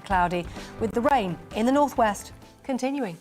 cloudy, with the rain in the northwest continuing.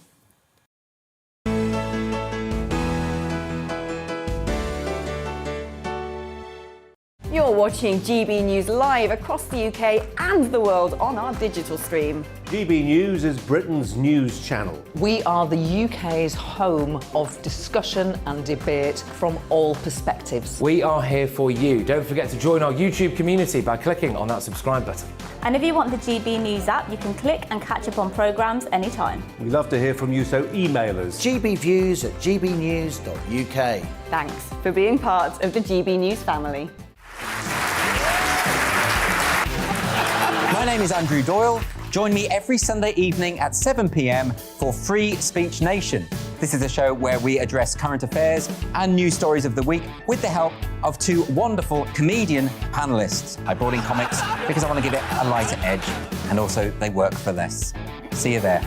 You're watching GB News live across the UK and the world on our digital stream. GB News is Britain's news channel. We are the UK's home of discussion and debate from all perspectives. We are here for you. Don't forget to join our YouTube community by clicking on that subscribe button. And if you want the GB News app, you can click and catch up on programmes anytime. We love to hear from you, so email us. gbviews@gbnews.uk. Thanks for being part of the GB News family. My name is Andrew Doyle. Join me every Sunday evening at 7 p.m. for Free Speech Nation. This is a show where we address current affairs and news stories of the week with the help of two wonderful comedian panellists. I brought in comics because I want to give it a lighter edge, and also they work for less. See you there.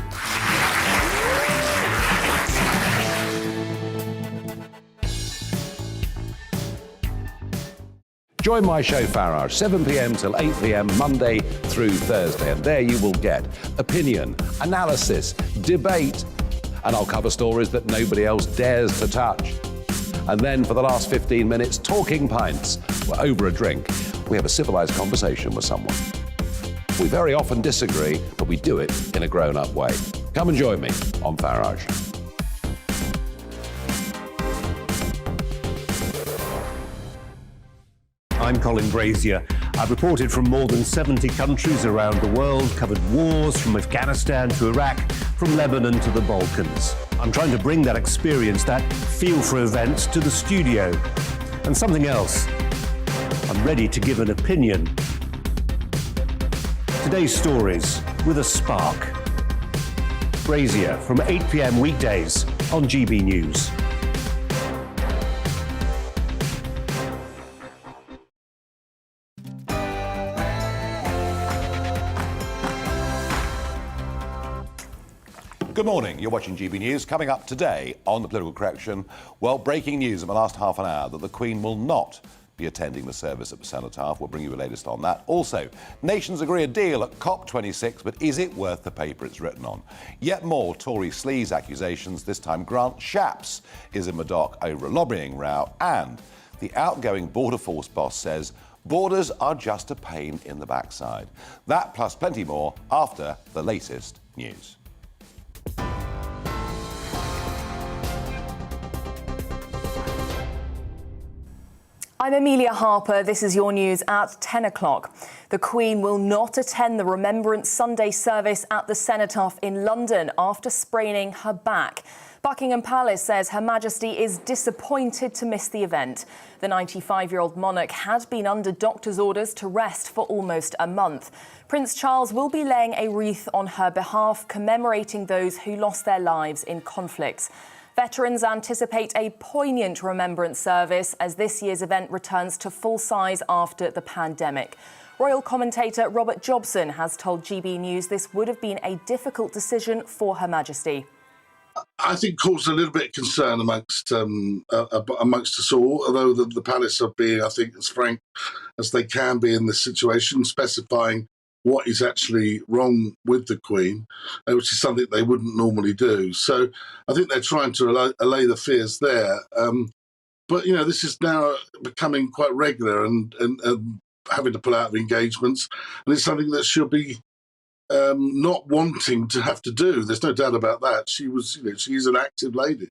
Join my show Farage, 7 p.m. till 8 p.m. Monday through Thursday, and there you will get opinion, analysis, debate, and I'll cover stories that nobody else dares to touch. And then for the last 15 minutes, talking pints. We're over a drink. We have a civilised conversation with someone. We very often disagree, but we do it in a grown-up way. Come and join me on Farage. I'm Colin Brazier. I've reported from more than 70 countries around the world, covered wars from Afghanistan to Iraq, from Lebanon to the Balkans. I'm trying to bring that experience, that feel for events, to the studio. And something else, I'm ready to give an opinion. Today's stories with a spark. Brazier from 8 p.m. weekdays on GB News. Good morning, you're watching GB News. Coming up today on the Political Correction, well, breaking news in the last half an hour that the Queen will not be attending the service at the Cenotaph. We'll bring you the latest on that. Also, nations agree a deal at COP26, but is it worth the paper it's written on? Yet more Tory sleaze accusations. This time Grant Shapps is in the dock over a lobbying row, and the outgoing Border Force boss says borders are just a pain in the backside. That plus plenty more after the latest news. I'm Amelia Harper. This is your news at 10 o'clock. The Queen will not attend the Remembrance Sunday service at the Cenotaph in London after spraining her back. Buckingham Palace says Her Majesty is disappointed to miss the event. The 95-year-old monarch had been under doctor's orders to rest for almost a month. Prince Charles will be laying a wreath on her behalf, commemorating those who lost their lives in conflicts. Veterans anticipate a poignant remembrance service as this year's event returns to full size after the pandemic. Royal commentator Robert Jobson has told GB News this would have been a difficult decision for Her Majesty. I think caused a little bit of concern amongst us all, although the palace are being, I think, as frank as they can be in this situation, specifying what is actually wrong with the Queen, which is something they wouldn't normally do. So I think they're trying to allay the fears there. But, you know, this is now becoming quite regular and having to pull out of engagements. And it's something that she'll be not wanting to have to do. There's no doubt about that. She's an active lady.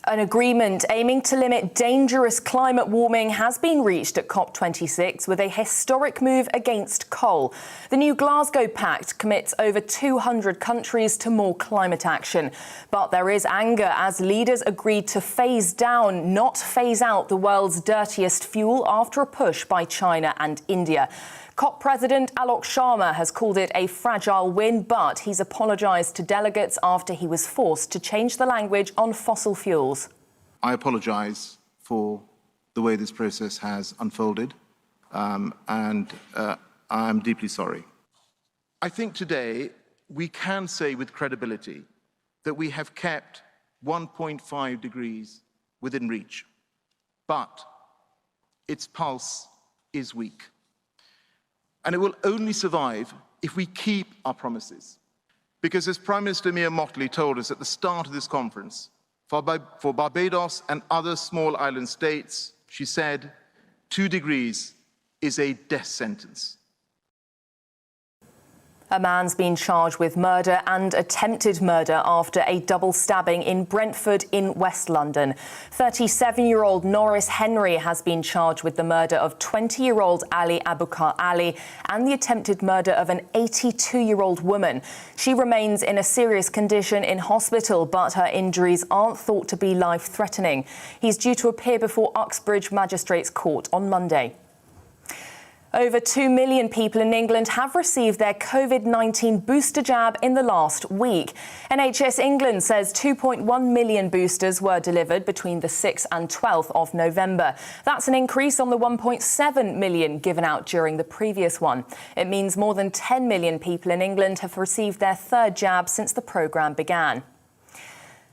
An agreement aiming to limit dangerous climate warming has been reached at COP26 with a historic move against coal. The new Glasgow Pact commits over 200 countries to more climate action. But there is anger as leaders agreed to phase down, not phase out, the world's dirtiest fuel after a push by China and India. COP President Alok Sharma has called it a fragile win, but he's apologised to delegates after he was forced to change the language on fossil fuels. I apologise for the way this process has unfolded, and I'm deeply sorry. I think today we can say with credibility that we have kept 1.5 degrees within reach, but its pulse is weak. And it will only survive if we keep our promises. Because as Prime Minister Mia Mottley told us at the start of this conference, for Barbados and other small island states, she said, 2 degrees is a death sentence. A man's been charged with murder and attempted murder after a double stabbing in Brentford in West London. 37-year-old Norris Henry has been charged with the murder of 20-year-old Ali Abukar Ali and the attempted murder of an 82-year-old woman. She remains in a serious condition in hospital, but her injuries aren't thought to be life-threatening. He's due to appear before Uxbridge Magistrates Court on Monday. Over 2 million people in England have received their COVID-19 booster jab in the last week. NHS England says 2.1 million boosters were delivered between the 6th and 12th of November. That's an increase on the 1.7 million given out during the previous one. It means more than 10 million people in England have received their 3rd jab since the programme began.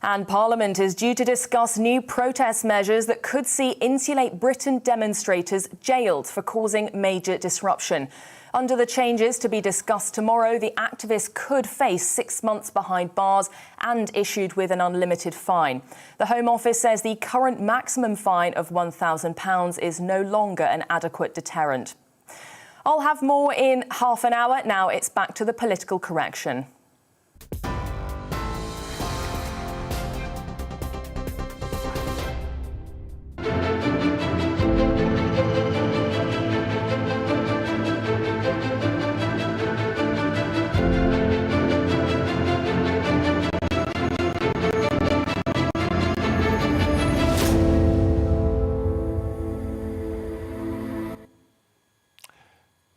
And Parliament is due to discuss new protest measures that could see Insulate Britain demonstrators jailed for causing major disruption. Under the changes to be discussed tomorrow, the activists could face 6 months behind bars and issued with an unlimited fine. The Home Office says the current maximum fine of £1,000 is no longer an adequate deterrent. I'll have more in half an hour. Now it's back to the political correction.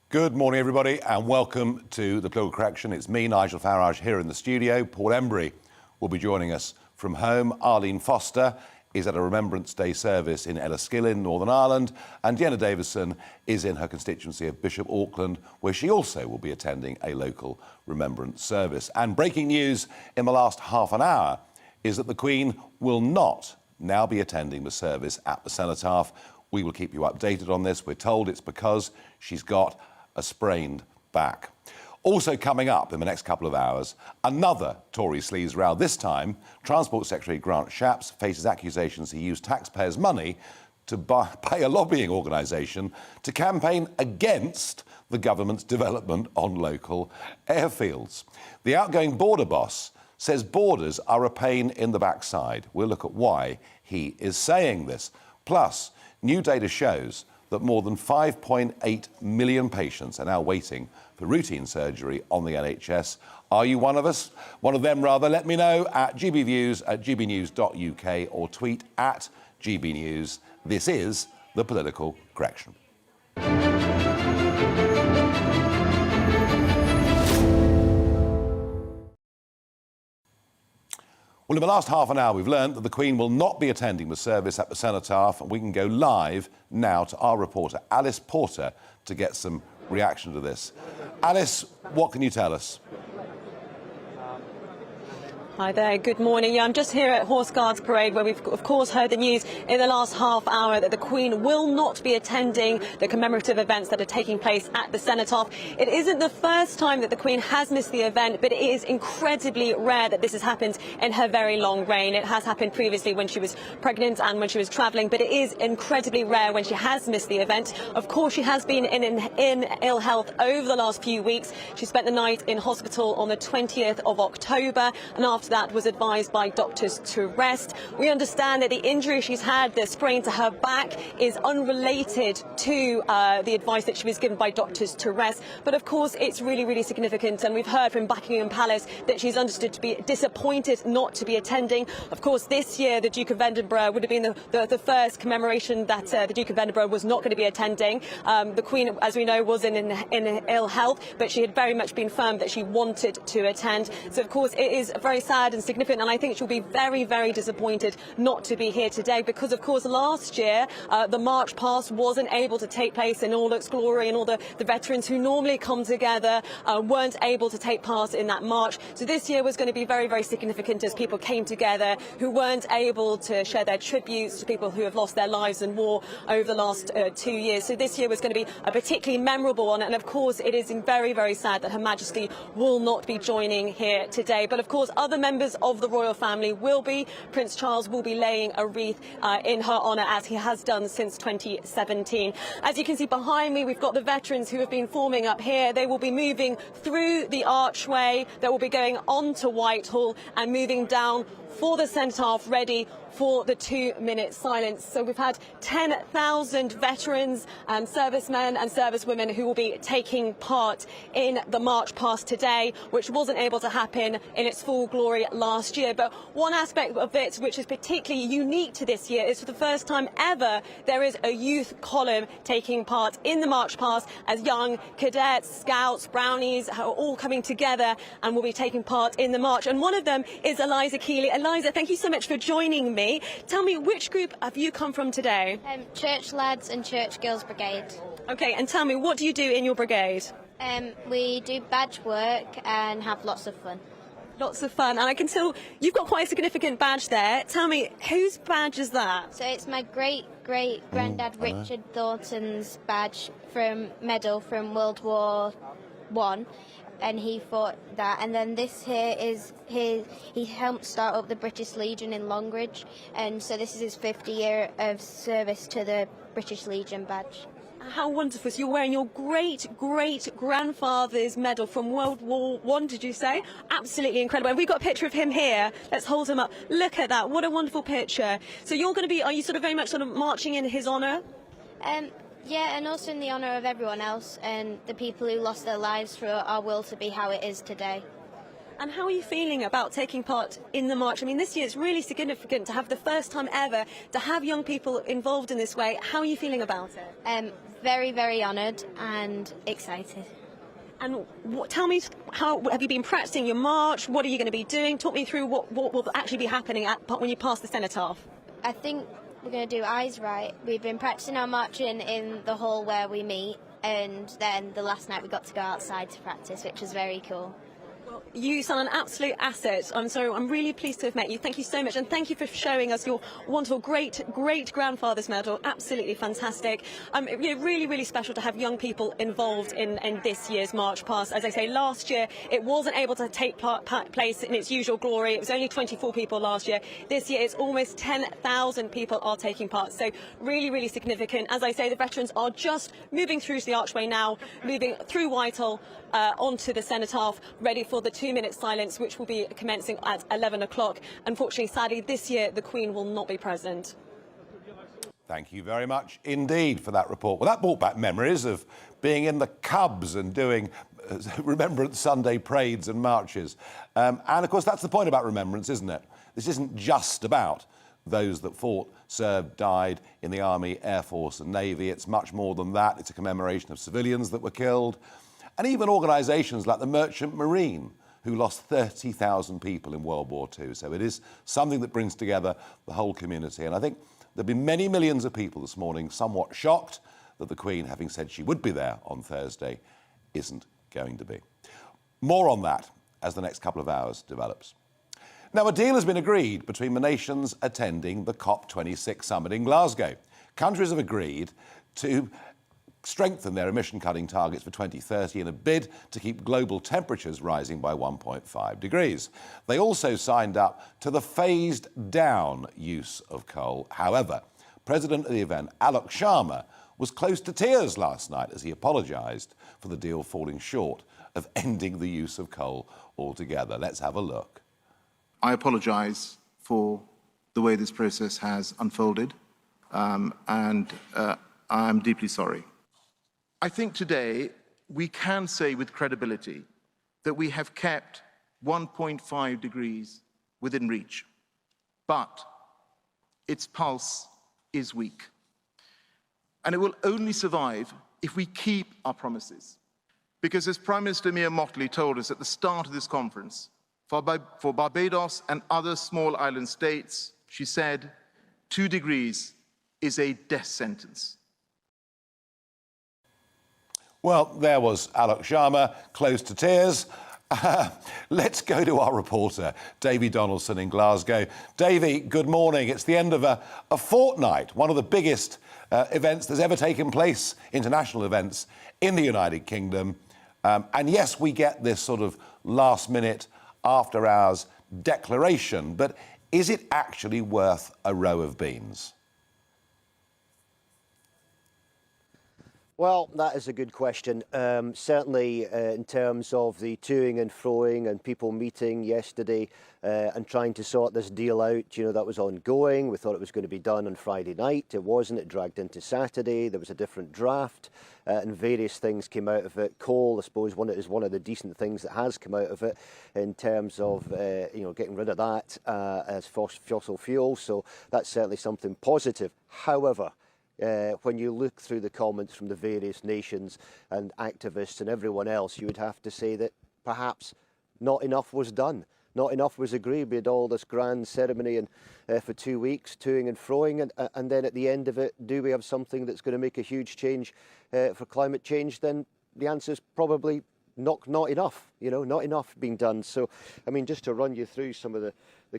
Good morning, everybody, and welcome to the Political Correction. It's me, Nigel Farage, here in the studio. Paul Embry will be joining us from home. Arlene Foster is at a Remembrance Day service in Enniskillen, Northern Ireland, and Jenna Davison is in her constituency of Bishop Auckland, where she also will be attending a local Remembrance service. And breaking news in the last half an hour is that the Queen will not now be attending the service at the Cenotaph. We will keep you updated on this. We're told it's because she's got a sprained back. Also coming up in the next couple of hours, another Tory sleaze row. This time, Transport Secretary Grant Shapps faces accusations he used taxpayers' money to pay a lobbying organisation to campaign against the government's development on local airfields. The outgoing border boss says borders are a pain in the backside. We'll look at why he is saying this. Plus, new data shows that more than 5.8 million patients are now waiting for routine surgery on the NHS. Are you one of us? One of them, rather. Let me know at GBNews at gbnews.uk or tweet at GBNews. This is the Political Correction. Well, in the last half an hour, we've learned that the Queen will not be attending the service at the Cenotaph, and we can go live now to our reporter, Alice Porter, to get some reaction to this. Alice, what can you tell us? Hi there, good morning. Yeah, I'm just here at Horse Guards Parade, where we've of course heard the news in the last half hour that the Queen will not be attending the commemorative events that are taking place at the Cenotaph. It isn't the first time that the Queen has missed the event, but it is incredibly rare that this has happened in her very long reign. It has happened previously when she was pregnant and when she was travelling, but it is incredibly rare when she has missed the event. Of course, she has been in ill health over the last few weeks. She spent the night in hospital on the 20th of October, and after that was advised by doctors to rest. We understand that the injury she's had, the sprain to her back, is unrelated to the advice that she was given by doctors to rest. But of course, it's really, really significant. And we've heard from Buckingham Palace that she's understood to be disappointed not to be attending. Of course, this year, the Duke of Edinburgh would have been the first commemoration that the Duke of Edinburgh was not going to be attending. The Queen, as we know, was in ill health, but she had very much been firm that she wanted to attend. So, of course, it is very sad sad and significant, and I think she'll be very, very disappointed not to be here today because, of course, last year the march past wasn't able to take place in all its glory, and all the veterans who normally come together weren't able to take part in that march. So this year was going to be very, very significant as people came together who weren't able to share their tributes to people who have lost their lives in war over the last 2 years. So this year was going to be a particularly memorable one, and of course it is very, very sad that Her Majesty will not be joining here today. But of course other members of the royal family will be. Prince Charles will be laying a wreath in her honour, as he has done since 2017. As you can see behind me, we've got the veterans who have been forming up here. They will be moving through the archway, they will be going on to Whitehall and moving down for the cenotaph, ready for the 2-minute silence. So we've had 10,000 veterans and servicemen and servicewomen who will be taking part in the march past today, which wasn't able to happen in its full glory last year. But one aspect of it which is particularly unique to this year is for the first time ever there is a youth column taking part in the march past, as young cadets, scouts, brownies are all coming together and will be taking part in the march. And one of them is Eliza Keeley. Eliza, thank you so much for joining me. Tell me, which group have you come from today? Church Lads and Church Girls Brigade. Okay, and tell me, what do you do in your brigade? We do badge work and have lots of fun. Lots of fun, and I can tell you've got quite a significant badge there. Tell me, whose badge is that? So it's my great-great-granddad Richard Thornton's badge medal from World War I. And he fought that, and then this here is he helped start up the British Legion in Longridge, and so this is his 50th year of service to the British Legion badge. How wonderful. So you're wearing your great-great-grandfather's medal from World War I, did you say? Absolutely incredible. And we've got a picture of him here. Let's hold him up. Look at that. What a wonderful picture. So you're going to be, are you sort of very much sort of marching in his honour? Yeah, and also in the honour of everyone else and the people who lost their lives for our world to be how it is today. And how are you feeling about taking part in the march? I mean, this year it's really significant to have the first time ever to have young people involved in this way. How are you feeling about it? Very, very honoured and excited. And tell me, how have you been practicing your march? What are you going to be doing? Talk me through what will actually be happening when you pass the cenotaph. I think we're going to do eyes right. We've been practicing our marching in the hall where we meet, and then the last night we got to go outside to practice, which was very cool. Well, you sound an absolute asset. I'm really pleased to have met you. Thank you so much, and thank you for showing us your wonderful great-grandfather's medal. Absolutely fantastic. Really, really special to have young people involved in this year's march past. As I say, last year it wasn't able to take place in its usual glory. It was only 24 people last year. This year it's almost 10,000 people are taking part. So really, really significant. As I say, the veterans are just moving through the archway now, moving through Whitehall onto the cenotaph, ready for the 2-minute silence, which will be commencing at 11 o'clock. Unfortunately, sadly, this year the Queen will not be present. Thank you very much indeed for that report. Well, that brought back memories of being in the Cubs and doing Remembrance Sunday parades and marches. And, of course, that's the point about Remembrance, isn't it? This isn't just about those that fought, served, died in the Army, Air Force and Navy. It's much more than that. It's a commemoration of civilians that were killed, and even organisations like the Merchant Marine, who lost 30,000 people in World War II. So it is something that brings together the whole community. And I think there'll be many millions of people this morning somewhat shocked that the Queen, having said she would be there on Thursday, isn't going to be. More on that as the next couple of hours develops. Now, a deal has been agreed between the nations attending the COP26 summit in Glasgow. Countries have agreed to strengthen their emission-cutting targets for 2030 in a bid to keep global temperatures rising by 1.5 degrees. They also signed up to the phased-down use of coal. However, President of the event, Alok Sharma, was close to tears last night as he apologised for the deal falling short of ending the use of coal altogether. Let's have a look. I apologise for the way this process has unfolded, and I'm deeply sorry. I think today we can say with credibility that we have kept 1.5 degrees within reach, but its pulse is weak. And it will only survive if we keep our promises. Because as Prime Minister Mia Mottley told us at the start of this conference, For Barbados and other small island states, she said, 2 degrees is a death sentence. Well, there was Alok Sharma, close to tears. Let's go to our reporter, Davy Donaldson in Glasgow. Davy, good morning. It's the end of a fortnight, one of the biggest events that's ever taken place, international events in the United Kingdom. And yes, we get this sort of last-minute, after-hours declaration, but is it actually worth a row of beans? Well, that is a good question. Certainly in terms of the toing and froing and people meeting yesterday and trying to sort this deal out, you know, that was ongoing. We thought it was going to be done on Friday night. It wasn't. It dragged into Saturday. There was a different draft and various things came out of it. Coal, I suppose, is one of the decent things that has come out of it in terms of, you know, getting rid of that as fossil fuel. So that's certainly something positive. However, when you look through the comments from the various nations and activists and everyone else, you would have to say that perhaps not enough was done. Not enough was agreed. We had all this grand ceremony and for 2 weeks, toing and froing, and then at the end of it, do we have something that's going to make a huge change for climate change? Then the answer is probably not enough, you know, not enough being done. So, I mean, just to run you through some of the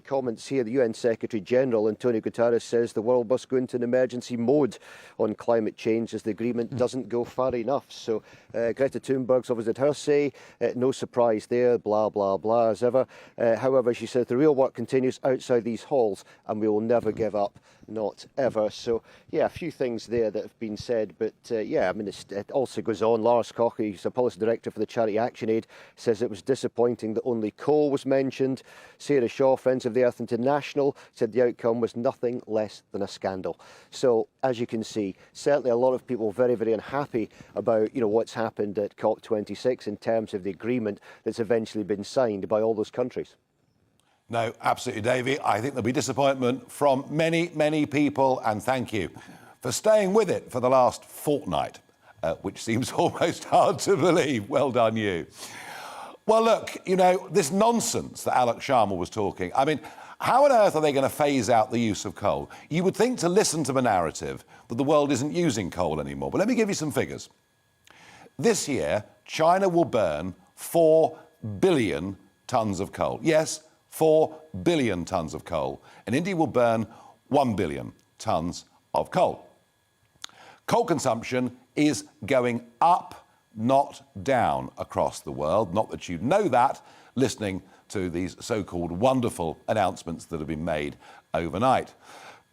comments here, the UN Secretary General, Antonio Guterres, says the world must go into an emergency mode on climate change as the agreement doesn't go far enough. So Greta Thunberg's obviously had her say, no surprise there, blah, blah, blah, as ever. However, she says the real work continues outside these halls and we will never give up, not ever. So, yeah, a few things there that have been said, but yeah, I mean, it also goes on. Lars Koch, who's a policy director for the charity Action Aid, says it was disappointing that only coal was mentioned. Sarah Shaw, Friends of the Earth International, said the outcome was nothing less than a scandal. So, as you can see, certainly a lot of people very, very unhappy about, you know, what's happened at COP26 in terms of the agreement that's eventually been signed by all those countries. No, absolutely, Davey. I think there'll be disappointment from many, many people, and thank you for staying with it for the last fortnight, which seems almost hard to believe. Well done, you. Well, look, you know, this nonsense that Alok Sharma was talking, I mean, how on earth are they going to phase out the use of coal? You would think, to listen to the narrative, that the world isn't using coal anymore. But let me give you some figures. This year, China will burn 4 billion tonnes of coal. Yes, 4 billion tonnes of coal. And India will burn 1 billion tonnes of coal. Coal consumption is going up, not down, across the world. Not that you'd know that, listening to these so-called wonderful announcements that have been made overnight.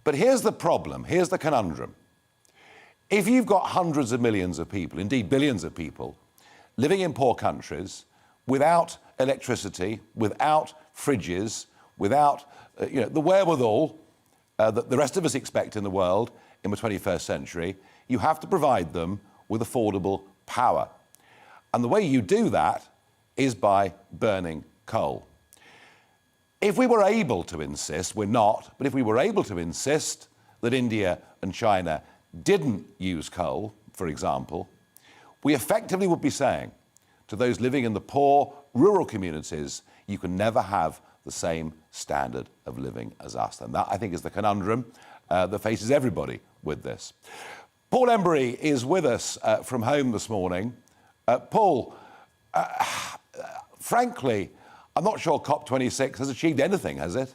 But here's the problem, here's the conundrum. If you've got hundreds of millions of people, indeed billions of people, living in poor countries, without electricity, without fridges, without you know, the wherewithal that the rest of us expect in the world in the 21st century, you have to provide them with affordable power. And the way you do that is by burning coal. If we were able to insist, we're not, but if we were able to insist that India and China didn't use coal, for example, we effectively would be saying to those living in the poor rural communities, you can never have the same standard of living as us. And that, I think, is the conundrum that faces everybody with this. Paul Embry is with us from home this morning. Paul, frankly, I'm not sure COP26 has achieved anything, has it?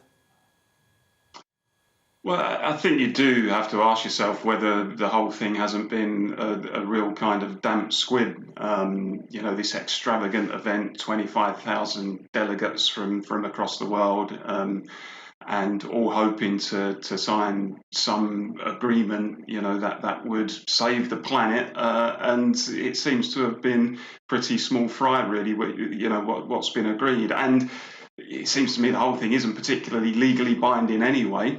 Well, I think you do have to ask yourself whether the whole thing hasn't been a real kind of damp squib. You know, this extravagant event, 25,000 delegates from across the world, and all hoping to sign some agreement, you know, that would save the planet. And it seems to have been pretty small fry, really, you know, what's been agreed. And it seems to me the whole thing isn't particularly legally binding anyway.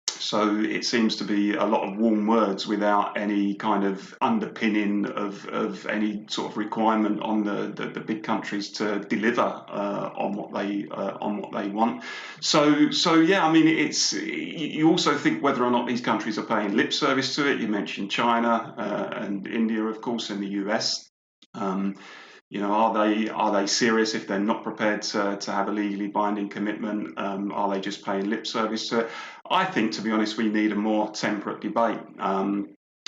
So it seems to be a lot of warm words without any kind of underpinning of any sort of requirement on the big countries to deliver on what they want. So yeah, I mean, you also think whether or not these countries are paying lip service to it. You mentioned China and India, of course, and the US. You know, are they serious if they're not prepared to have a legally binding commitment? Are they just paying lip service to it? I think, to be honest, we need a more temperate debate.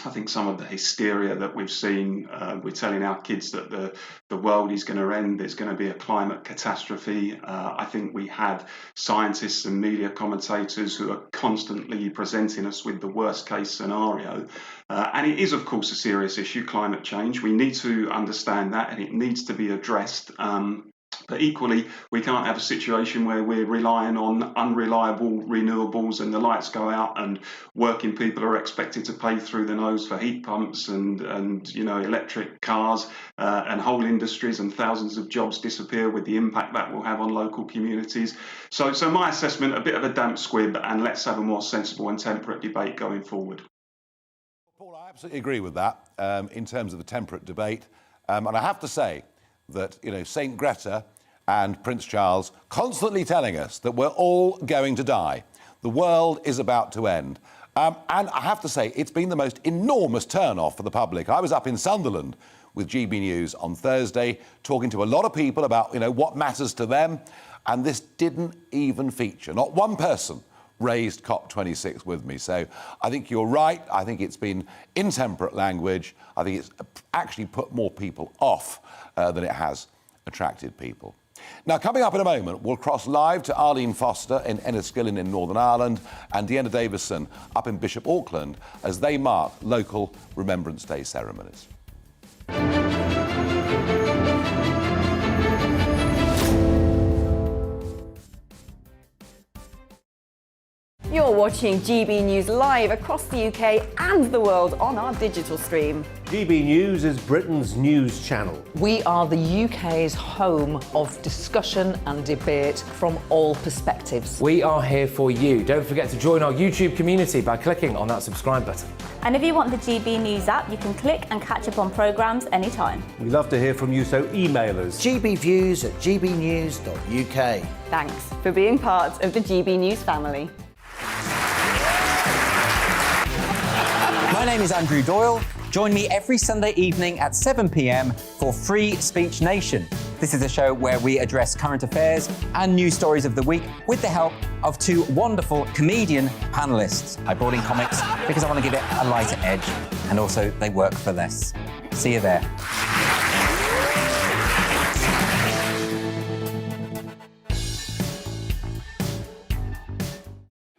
I think some of the hysteria that we've seen, we're telling our kids that the world is going to end, there's going to be a climate catastrophe. I think we have scientists and media commentators who are constantly presenting us with the worst case scenario. And it is, of course, a serious issue, climate change. We need to understand that, and it needs to be addressed. But equally, we can't have a situation where we're relying on unreliable renewables and the lights go out and working people are expected to pay through the nose for heat pumps and you know, electric cars, and whole industries and thousands of jobs disappear with the impact that will have on local communities. So my assessment, a bit of a damp squib, and let's have a more sensible and temperate debate going forward. Paul, I absolutely agree with that in terms of the temperate debate. And I have to say that, you know, St. Greta and Prince Charles constantly telling us that we're all going to die. The world is about to end. And I have to say, it's been the most enormous turn-off for the public. I was up in Sunderland with GB News on Thursday, talking to a lot of people about, you know, what matters to them. And this didn't even feature. Not one person raised COP26 with me. So I think you're right. I think it's been intemperate language. I think it's actually put more people off than it has attracted people. Now, coming up in a moment, we'll cross live to Arlene Foster in Enniskillen in Northern Ireland and Deanna Davison up in Bishop Auckland as they mark local Remembrance Day ceremonies. You're watching GB News live across the UK and the world on our digital stream. GB News is Britain's news channel. We are the UK's home of discussion and debate from all perspectives. We are here for you. Don't forget to join our YouTube community by clicking on that subscribe button. And if you want the GB News app, you can click and catch up on programmes anytime. We love to hear from you, so email us. gbviews@gbnews.uk. Thanks for being part of the GB News family. My name is Andrew Doyle. Join me every Sunday evening at 7 p.m. for Free Speech Nation. This is a show where we address current affairs and news stories of the week with the help of two wonderful comedian panellists. I brought in comics because I want to give it a lighter edge, and also they work for less. See you there.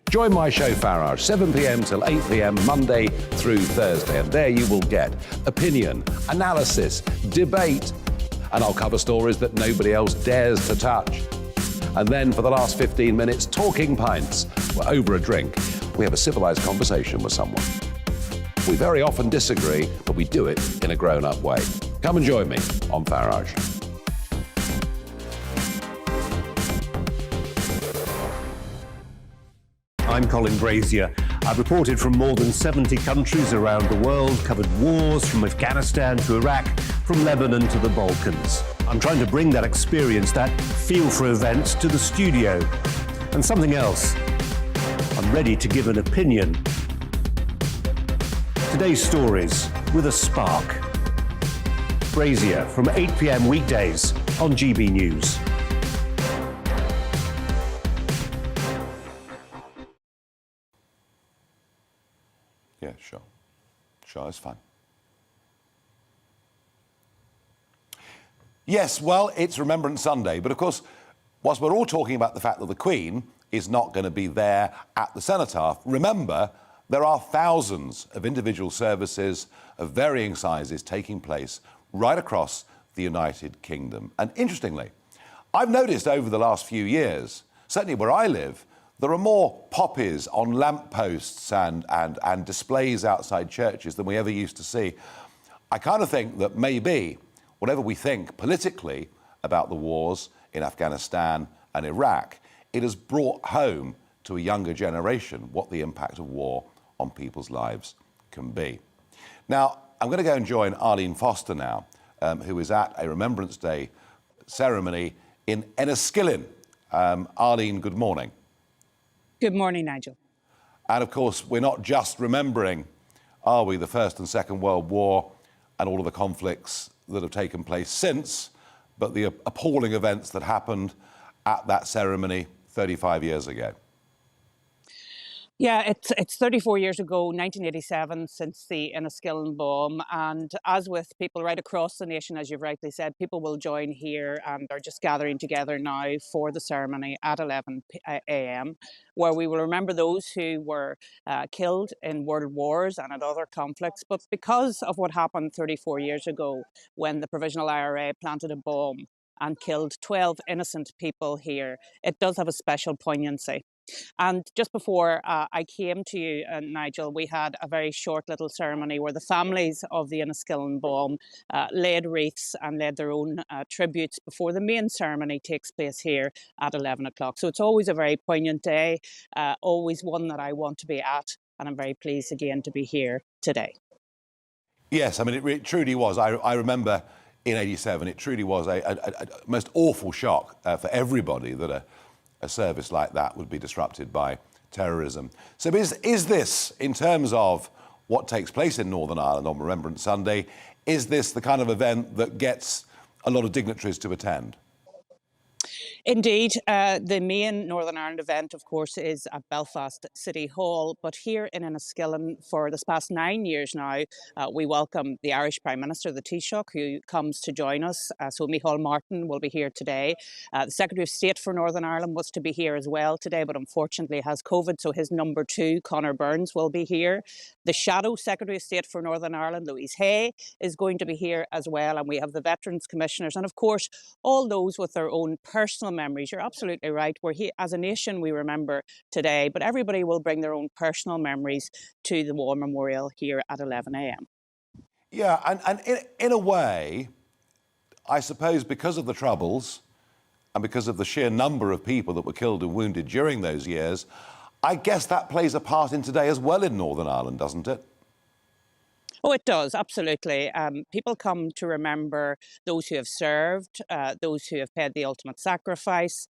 Join my show Farage, 7 p.m. till 8 p.m. Monday through Thursday, and there you will get opinion, analysis, debate, and I'll cover stories that nobody else dares to touch. And then for the last 15 minutes, talking pints. We're over a drink. We have a civilised conversation with someone. We very often disagree, but we do it in a grown-up way. Come and join me on Farage. I'm Colin Brazier. I've reported from more than 70 countries around the world, covered wars from Afghanistan to Iraq, from Lebanon to the Balkans. I'm trying to bring that experience, that feel for events, to the studio. And something else, I'm ready to give an opinion. Today's stories with a spark. Brazier from 8 p.m. weekdays on GB News. Yeah, sure. Sure, it's fine. Yes, well, it's Remembrance Sunday, but of course, whilst we're all talking about the fact that the Queen is not going to be there at the cenotaph, remember, there are thousands of individual services of varying sizes taking place right across the United Kingdom. And interestingly, I've noticed over the last few years, certainly where I live, there are more poppies on lampposts and displays outside churches than we ever used to see. I kind of think that maybe, whatever we think politically about the wars in Afghanistan and Iraq, it has brought home to a younger generation what the impact of war on people's lives can be. Now, I'm going to go and join Arlene Foster now, who is at a Remembrance Day ceremony in Enniskillen. Arlene, good morning. Good morning, Nigel. And of course, we're not just remembering, are we, the First and Second World War and all of the conflicts that have taken place since. but the appalling events that happened at that ceremony 35 years ago. Yeah, it's 34 years ago, 1987, since the Enniskillen bomb. And as with people right across the nation, as you've rightly said, people will join here and are just gathering together now for the ceremony at 11 a.m, where we will remember those who were killed in world wars and at other conflicts. But because of what happened 34 years ago, when the Provisional IRA planted a bomb and killed 12 innocent people here, it does have a special poignancy. And just before I came to you, Nigel, we had a very short little ceremony where the families of the Enniskillen bomb laid wreaths and laid their own tributes before the main ceremony takes place here at 11 o'clock. So it's always a very poignant day, always one that I want to be at, and I'm very pleased again to be here today. Yes, I mean, it truly was. I remember in 87, it truly was a most awful shock for everybody that a service like that would be disrupted by terrorism. So is this, in terms of what takes place in Northern Ireland on Remembrance Sunday, is this the kind of event that gets a lot of dignitaries to attend? Indeed, the main Northern Ireland event, of course, is at Belfast City Hall. But here in Enniskillen, for this past 9 years now, we welcome the Irish Prime Minister, the Taoiseach, who comes to join us. So Micheál Martin will be here today. The Secretary of State for Northern Ireland was to be here as well today, but unfortunately has COVID. So his number two, Conor Burns, will be here. The Shadow Secretary of State for Northern Ireland, Louise Hay, is going to be here as well. And we have the Veterans Commissioners. And of course, all those with their own personal memories. You're absolutely right. We're here as a nation, we remember today, but everybody will bring their own personal memories to the War Memorial here at 11 a.m. Yeah, and in a way, I suppose because of the Troubles and because of the sheer number of people that were killed and wounded during those years, I guess that plays a part in today as well in Northern Ireland, doesn't it? Oh, it does, absolutely. People come to remember those who have served, those who have paid the ultimate sacrifice,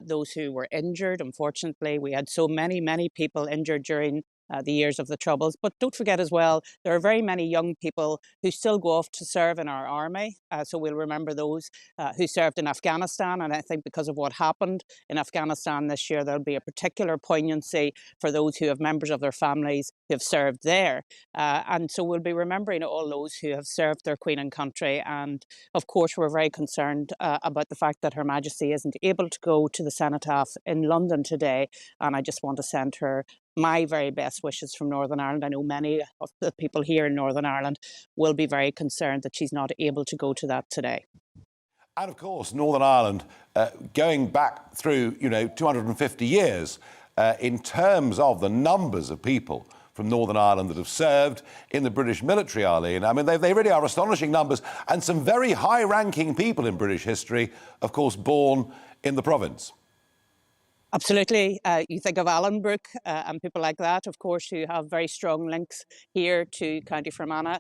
those who were injured. Unfortunately, we had so many people injured during the years of the Troubles. But don't forget as well, there are very many young people who still go off to serve in our army. So we'll remember those who served in Afghanistan. And I think because of what happened in Afghanistan this year, there'll be a particular poignancy for those who have members of their families who have served there. And so we'll be remembering all those who have served their Queen and country. And of course, we're very concerned about the fact that Her Majesty isn't able to go to the Cenotaph in London today. And I just want to send her my very best wishes from Northern Ireland. I know many of the people here in Northern Ireland will be very concerned that she's not able to go to that today. And of course, Northern Ireland, going back through, 250 years, in terms of the numbers of people from Northern Ireland that have served in the British military, Arlene. I mean, they really are astonishing numbers, and some very high-ranking people in British history, of course, born in the province. Absolutely. You think of Alan Brooke and people like that, of course, who have very strong links here to County Fermanagh.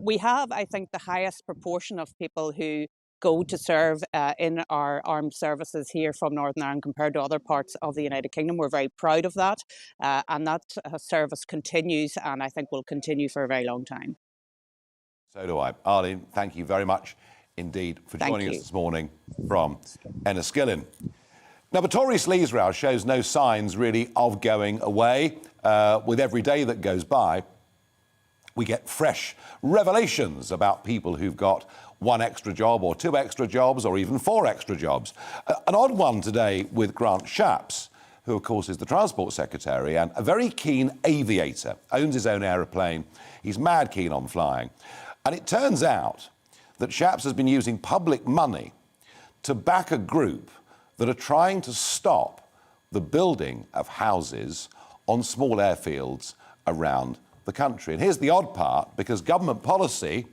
We have, I think, the highest proportion of people who go to serve in our armed services here from Northern Ireland compared to other parts of the United Kingdom. We're very proud of that. And that service continues, and I think will continue for a very long time. So do I. Arlene, thank you very much indeed for joining us this morning from Enniskillen. Now, the Tory sleaze row shows no signs, really, of going away. With every day that goes by, we get fresh revelations about people who've got one extra job or two extra jobs or even four extra jobs. An odd one today with Grant Shapps, who, of course, is the Transport Secretary and a very keen aviator, owns his own aeroplane. He's mad keen on flying. And it turns out that Shapps has been using public money to back a group that are trying to stop the building of houses on small airfields around the country. And here's the odd part, because government policy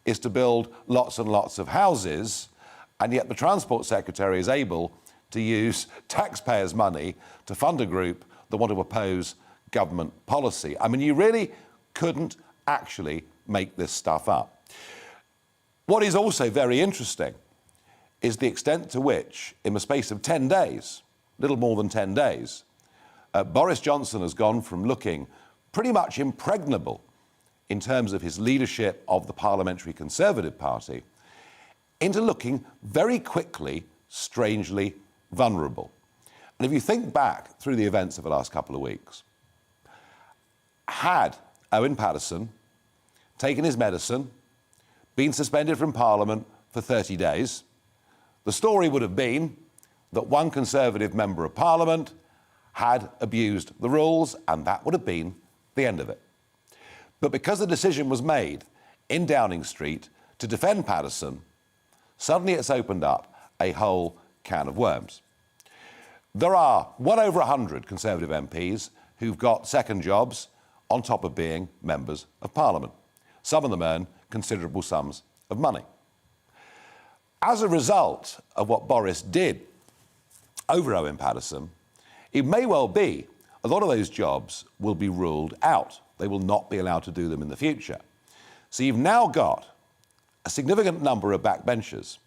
is to build lots and lots of houses, and yet the Transport Secretary is able to use taxpayers' money to fund a group that want to oppose government policy. I mean, you really couldn't actually make this stuff up. What is also very interesting is the extent to which, in the space of 10 days, little more than 10 days, Boris Johnson has gone from looking pretty much impregnable in terms of his leadership of the Parliamentary Conservative Party into looking very quickly, strangely vulnerable. And if you think back through the events of the last couple of weeks, had Owen Paterson taken his medicine, been suspended from Parliament for 30 days, the story would have been that one Conservative member of Parliament had abused the rules, and that would have been the end of it. But because the decision was made in Downing Street to defend Paterson, suddenly it's opened up a whole can of worms. There are well over 100 Conservative MPs who've got second jobs on top of being members of Parliament. Some of them earn considerable sums of money. As a result of what Boris did over Owen Paterson, it may well be a lot of those jobs will be ruled out. They will not be allowed to do them in the future. So you've now got a significant number of backbenchers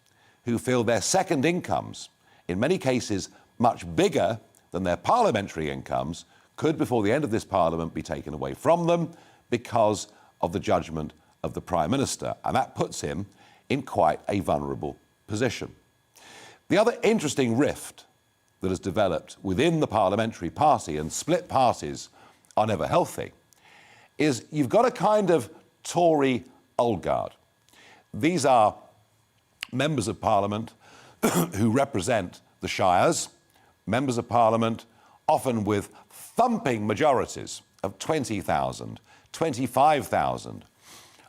who feel their second incomes, in many cases much bigger than their parliamentary incomes, could, before the end of this Parliament, be taken away from them because of the judgment of the Prime Minister. And that puts him in quite a vulnerable position. The other interesting rift that has developed within the parliamentary party, and split parties are never healthy, is you've got a kind of Tory old guard. These are members of Parliament who represent the shires, members of Parliament often with thumping majorities of 20,000, 25,000.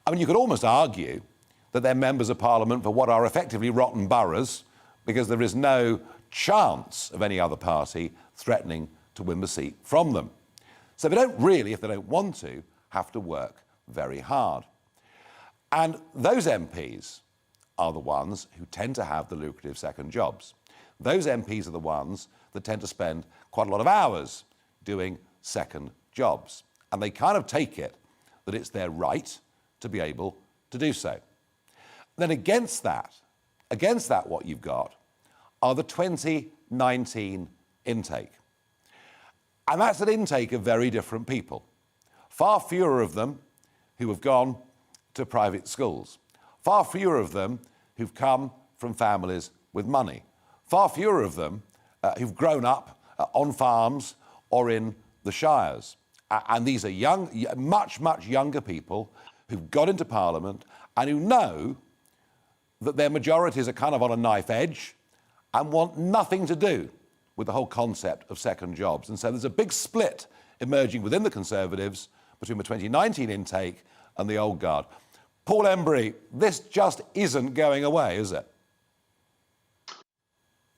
I mean, you could almost argue that they're members of Parliament for what are effectively rotten boroughs, because there is no chance of any other party threatening to win the seat from them. So they don't really, if they don't want to, have to work very hard. And those MPs are the ones who tend to have the lucrative second jobs. Those MPs are the ones that tend to spend quite a lot of hours doing second jobs. And they kind of take it that it's their right to be able to do so. Then against that, what you've got are the 2019 intake. And that's an intake of very different people. Far fewer of them who have gone to private schools. Far fewer of them who've come from families with money. Far fewer of them who've grown up on farms or in the shires. And these are young, much younger people who've got into Parliament and who know that their majorities are kind of on a knife edge and want nothing to do with the whole concept of second jobs. And so there's a big split emerging within the Conservatives between the 2019 intake and the old guard. Paul Embry, this just isn't going away, is it?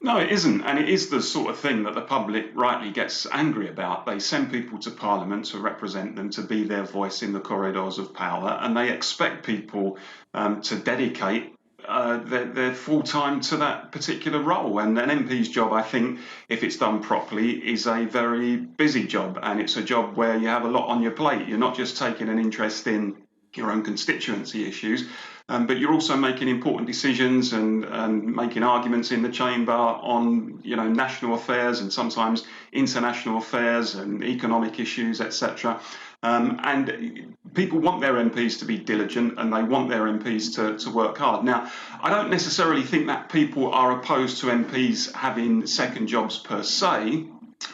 No, it isn't. And it is the sort of thing that the public rightly gets angry about. They send people to Parliament to represent them, to be their voice in the corridors of power, and they expect people to dedicate their full time to that particular role. And an MP's job, I think, if it's done properly, is a very busy job. And it's a job where you have a lot on your plate. You're not just taking an interest in your own constituency issues, but you're also making important decisions and making arguments in the chamber on, national affairs and sometimes international affairs and economic issues, etc. And people want their MPs to be diligent and they want their MPs to work hard. Now, I don't necessarily think that people are opposed to MPs having second jobs per se,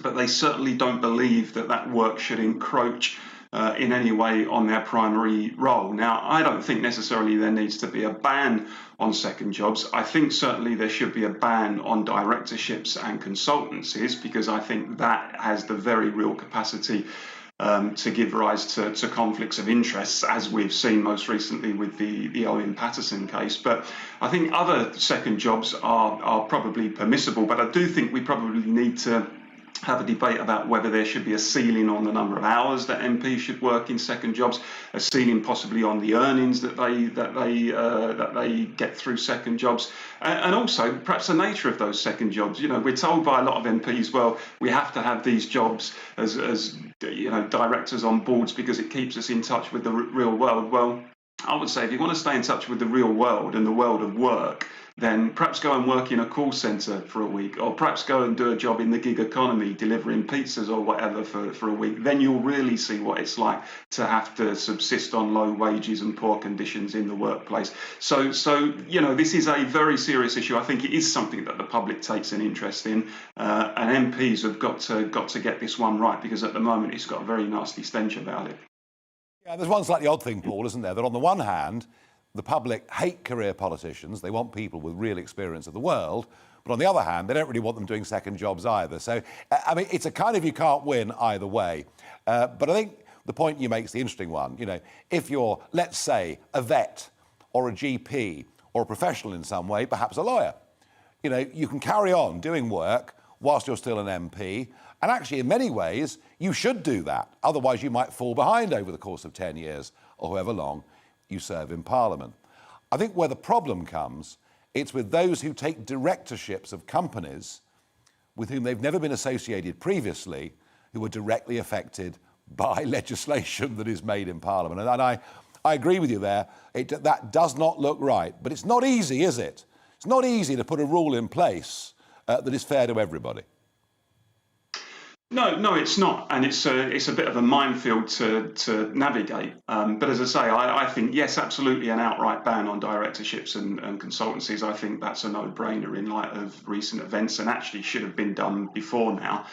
but they certainly don't believe that work should encroach in any way on their primary role. Now, I don't think necessarily there needs to be a ban on second jobs. I think certainly there should be a ban on directorships and consultancies, because I think that has the very real capacity to give rise to conflicts of interests, as we've seen most recently with the Owen Paterson case. But I think other second jobs are probably permissible, but I do think we probably need to have a debate about whether there should be a ceiling on the number of hours that MPs should work in second jobs, a ceiling possibly on the earnings that they get through second jobs, and also perhaps the nature of those second jobs. We're told by a lot of MPs, well, we have to have these jobs as directors on boards because it keeps us in touch with the real world. Well, I would say if you want to stay in touch with the real world and the world of work, then perhaps go and work in a call centre for a week, or perhaps go and do a job in the gig economy, delivering pizzas or whatever for a week. Then you'll really see what it's like to have to subsist on low wages and poor conditions in the workplace. So this is a very serious issue. I think it is something that the public takes an interest in, and MPs have got to get this one right, because at the moment it's got a very nasty stench about it. Yeah, there's one slightly odd thing, Paul, isn't there? That on the one hand, the public hate career politicians. They want people with real experience of the world. But on the other hand, they don't really want them doing second jobs either. So, I mean, it's a kind of you can't win either way. But I think the point you make is the interesting one. You know, if you're, let's say, a vet or a GP or a professional in some way, perhaps a lawyer, you know, you can carry on doing work whilst you're still an MP. And actually, in many ways, you should do that. Otherwise, you might fall behind over the course of 10 years or however long you serve in Parliament. I think where the problem comes, it's with those who take directorships of companies with whom they've never been associated previously, who are directly affected by legislation that is made in Parliament. And I agree with you there. That does not look right. But it's not easy, is it? It's not easy to put a rule in place that is fair to everybody. No, it's not, and it's a bit of a minefield to navigate. But as I say, I think yes, absolutely, an outright ban on directorships and consultancies. I think that's a no-brainer in light of recent events, and actually should have been done before now.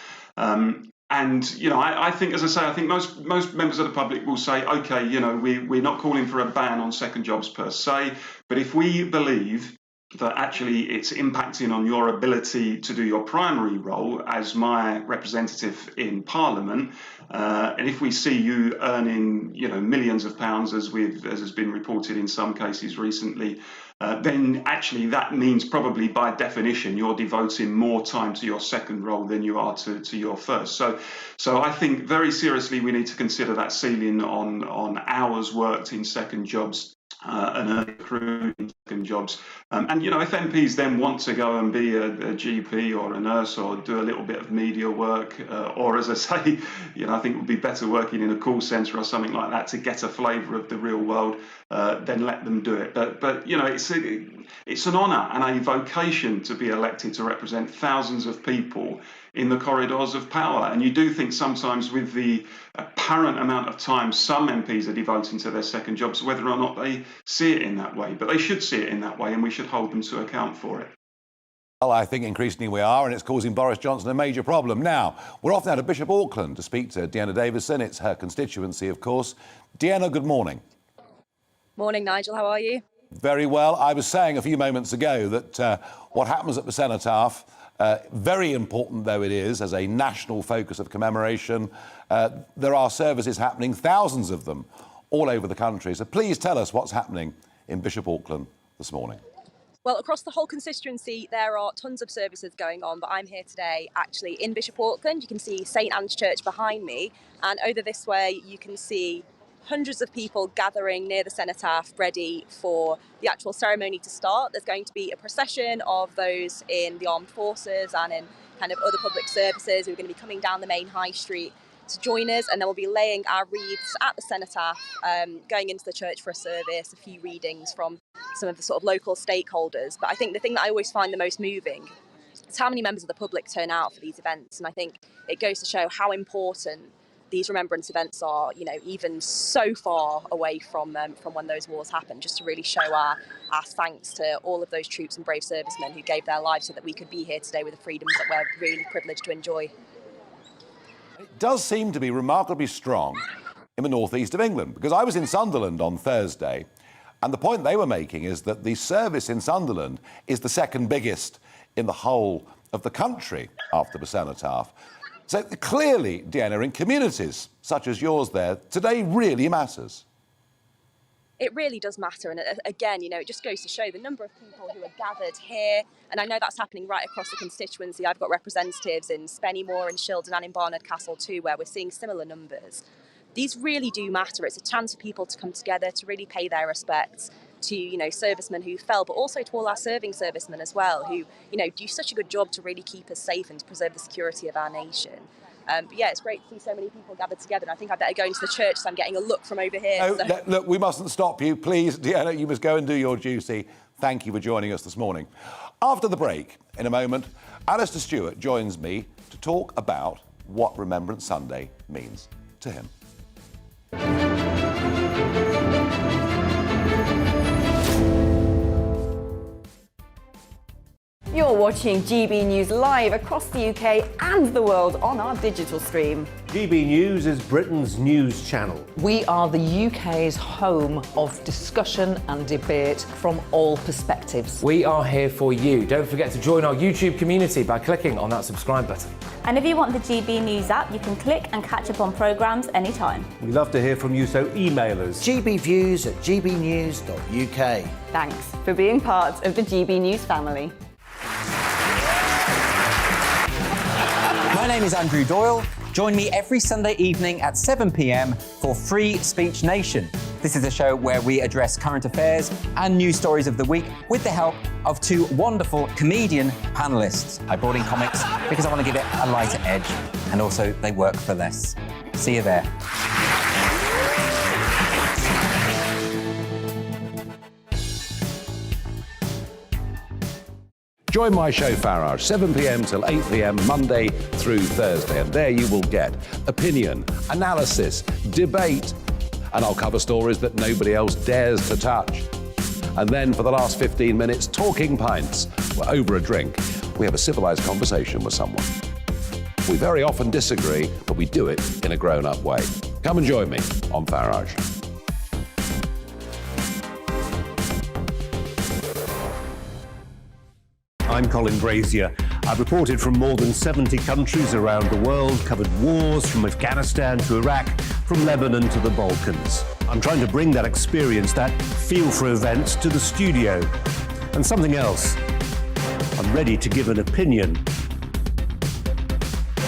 And you know, I think, as I say, I think most members of the public will say, okay, you know, we're not calling for a ban on second jobs per se, but if we believe that actually it's impacting on your ability to do your primary role as my representative in Parliament, and if we see you earning, you know, millions of pounds, as has been reported in some cases recently, then actually that means probably by definition you're devoting more time to your second role than you are to your first. So I think very seriously we need to consider that ceiling on hours worked in second jobs. And accrued in second jobs. And, you know, if MPs then want to go and be a GP or a nurse or do a little bit of media work, or as I say, you know, I think it would be better working in a call centre or something like that to get a flavour of the real world, then let them do it. But you know, it's an honour and a vocation to be elected to represent thousands of people in the corridors of power. And you do think sometimes with the apparent amount of time some MPs are devoting to their second jobs, whether or not they see it in that way. But they should see it in that way, and we should hold them to account for it. Well, I think increasingly we are, and it's causing Boris Johnson a major problem. Now, we're off now to Bishop Auckland to speak to Deanna Davison. It's her constituency, of course. Deanna, good morning. Morning, Nigel. How are you? Very well. I was saying a few moments ago that what happens at the cenotaph, very important though it is, as a national focus of commemoration, there are services happening, thousands of them, all over the country. So please tell us what's happening in Bishop Auckland this morning. Well, across the whole constituency, there are tons of services going on, but I'm here today actually in Bishop Auckland. You can see St Anne's Church behind me, and over this way you can see hundreds of people gathering near the cenotaph ready for the actual ceremony to start. There's going to be a procession of those in the armed forces and in kind of other public services who are going to be coming down the main high street to join us, and then we'll be laying our wreaths at the cenotaph, going into the church for a service, a few readings from some of the sort of local stakeholders. But I think the thing that I always find the most moving is how many members of the public turn out for these events, and I think it goes to show how important these remembrance events are, you know, even so far away from when those wars happened, just to really show our thanks to all of those troops and brave servicemen who gave their lives so that we could be here today with the freedoms that we're really privileged to enjoy. It does seem to be remarkably strong in the northeast of England, because I was in Sunderland on Thursday, and the point they were making is that the service in Sunderland is the second biggest in the whole of the country after the cenotaph. So clearly, Deanna, in communities such as yours there, today really matters. It really does matter, and again, you know, it just goes to show the number of people who are gathered here, and I know that's happening right across the constituency. I've got representatives in Spennymoor and Shildon and in Barnard Castle too, where we're seeing similar numbers. These really do matter. It's a chance for people to come together to really pay their respects to, you know, servicemen who fell, but also to all our serving servicemen as well, who, you know, do such a good job to really keep us safe and to preserve the security of our nation. But yeah, it's great to see so many people gathered together, and I think I better go into the church, so I'm getting a look from over here. No, look, we mustn't stop you. Please, Deanna, you must go and do your duty. Thank you for joining us this morning. After the break, in a moment, Alistair Stewart joins me to talk about what Remembrance Sunday means to him. You're watching GB News live across the UK and the world on our digital stream. GB News is Britain's news channel. We are the UK's home of discussion and debate from all perspectives. We are here for you. Don't forget to join our YouTube community by clicking on that subscribe button. And if you want the GB News app, you can click and catch up on programmes anytime. We love to hear from you, so email us. gbviews@gbnews.uk. Thanks for being part of the GB News family. My name is Andrew Doyle. Join me every Sunday evening at 7 p.m. for Free Speech Nation. This is a show where we address current affairs and news stories of the week with the help of two wonderful comedian panellists. I brought in comics because I want to give it a lighter edge, and also they work for less. See you there. Join my show Farage, 7 p.m. till 8 p.m. Monday through Thursday, and there you will get opinion, analysis, debate, and I'll cover stories that nobody else dares to touch. And then for the last 15 minutes, talking pints. We're over a drink. We have a civilised conversation with someone. We very often disagree, but we do it in a grown-up way. Come and join me on Farage. I'm Colin Brazier. I've reported from more than 70 countries around the world, covered wars from Afghanistan to Iraq, from Lebanon to the Balkans. I'm trying to bring that experience, that feel for events, to the studio. And something else. I'm ready to give an opinion.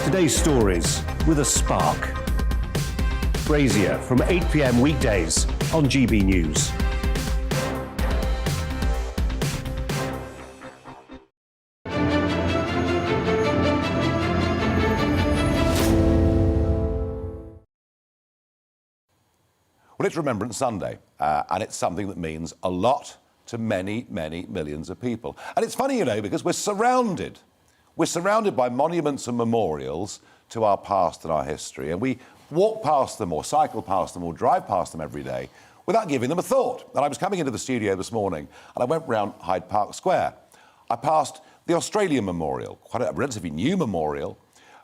Today's stories with a spark. Brazier from 8 p.m. weekdays on GB News. Well, it's Remembrance Sunday, and it's something that means a lot to many, many millions of people. And it's funny, you know, because we're surrounded by monuments and memorials to our past and our history, and we walk past them or cycle past them or drive past them every day without giving them a thought. And I was coming into the studio this morning, and I went round Hyde Park Square. I passed the Australian Memorial, quite a relatively new memorial,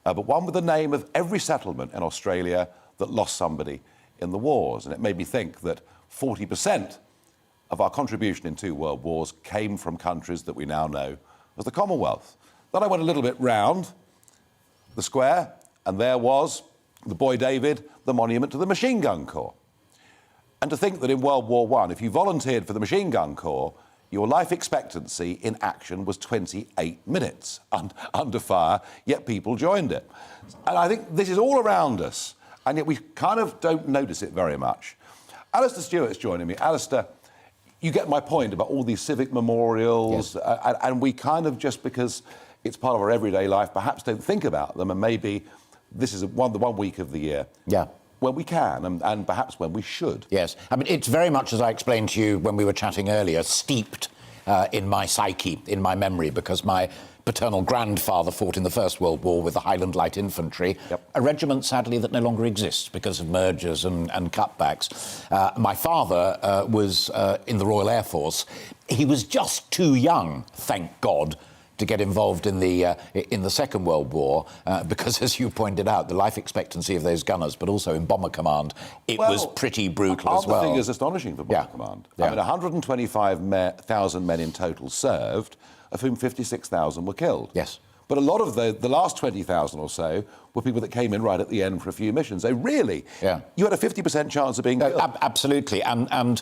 but one with the name of every settlement in Australia that lost somebody in the wars. And it made me think that 40% of our contribution in two world wars came from countries that we now know as the Commonwealth. Then I went a little bit round the square, and there was the Boy David, the monument to the Machine Gun Corps. And to think that in World War I, if you volunteered for the Machine Gun Corps, your life expectancy in action was 28 minutes under fire, yet people joined it. And I think this is all around us, and yet we kind of don't notice it very much. Alistair Stewart's joining me. Alistair, you get my point about all these civic memorials, yes. And we kind of, just because it's part of our everyday life, perhaps don't think about them, and maybe this is the one week of the year when we can, and perhaps when we should. Yes, I mean, it's very much, as I explained to you when we were chatting earlier, steeped in my psyche, in my memory, because my paternal grandfather fought in the First World War with the Highland Light Infantry, a regiment, sadly, that no longer exists because of mergers and cutbacks. My father was in the Royal Air Force. He was just too young, thank God, to get involved in the Second World War, because, as you pointed out, the life expectancy of those gunners, but also in Bomber Command, it was pretty brutal as well. The figures astonishing for Bomber Command? I mean, 125,000 men in total served, of whom 56,000 were killed. Yes. But a lot of the last 20,000 or so were people that came in right at the end for a few missions. So really, you had a 50% chance of being killed. Absolutely. And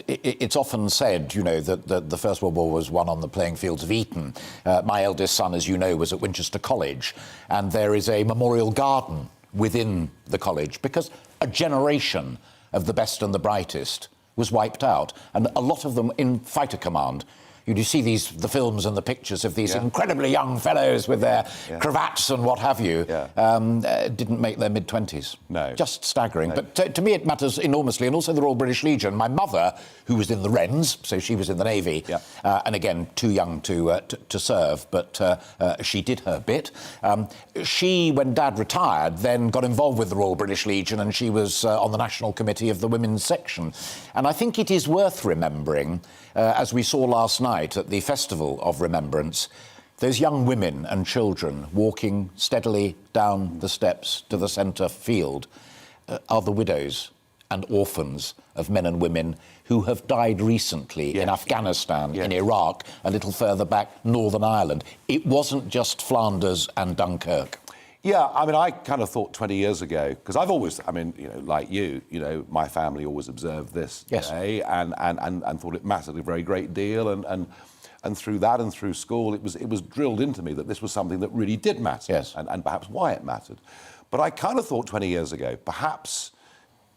it's often said, you know, that the First World War was won on the playing fields of Eton. My eldest son, as you know, was at Winchester College, and there is a memorial garden within the college because a generation of the best and the brightest was wiped out, and a lot of them in fighter command. you see the films and the pictures of these incredibly young fellows with their cravats and what have you, didn't make their mid-20s. No. Just staggering. But to me it matters enormously, and also the Royal British Legion. My mother, who was in the Wrens, so she was in the Navy, and again, too young to serve, but she did her bit. She, when Dad retired, then got involved with the Royal British Legion, and she was on the National Committee of the Women's Section. And I think it is worth remembering, as we saw last night at the Festival of Remembrance, those young women and children walking steadily down the steps to the centre field are the widows and orphans of men and women who have died recently in Afghanistan, in Iraq, a little further back, Northern Ireland. It wasn't just Flanders and Dunkirk. Yeah, I mean, I kind of thought 20 years ago, because I've always, I mean, like you, my family always observed this day and thought it mattered a very great deal, and through that and through school, it was drilled into me that this was something that really did matter, and perhaps why it mattered. But I kind of thought 20 years ago, perhaps,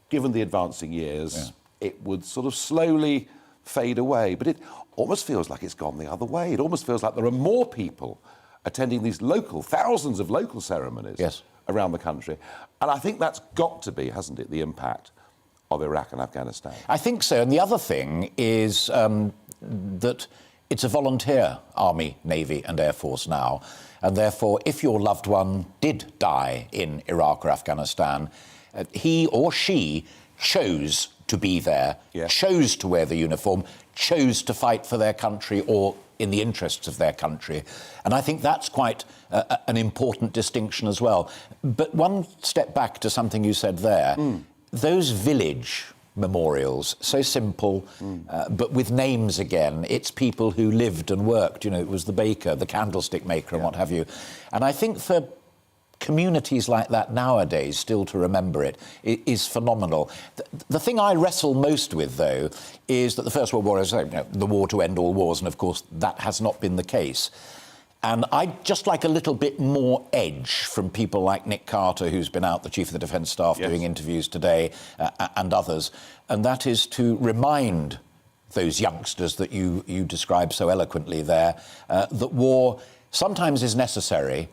given the advancing years, it would sort of slowly fade away. But it almost feels like it's gone the other way. It almost feels like there are more people attending these thousands of local ceremonies around the country. And I think that's got to be, hasn't it, the impact of Iraq and Afghanistan? I think so. And the other thing is that it's a volunteer army, navy and air force now. And therefore, if your loved one did die in Iraq or Afghanistan, he or she chose to be there, chose to wear the uniform, chose to fight for their country or in the interests of their country. And I think that's quite an important distinction as well. But one step back to something you said there, those village memorials, so simple, but with names again. It's people who lived and worked. It was the baker, the candlestick maker and what have you. And I think for communities like that nowadays, still to remember it is phenomenal. The thing I wrestle most with, though, is that the First World War is the war to end all wars, and of course that has not been the case. And I'd just like a little bit more edge from people like Nick Carter, who's been out, the Chief of the Defence Staff, doing interviews today, and others, and that is to remind those youngsters that you described so eloquently there, that war sometimes is necessary,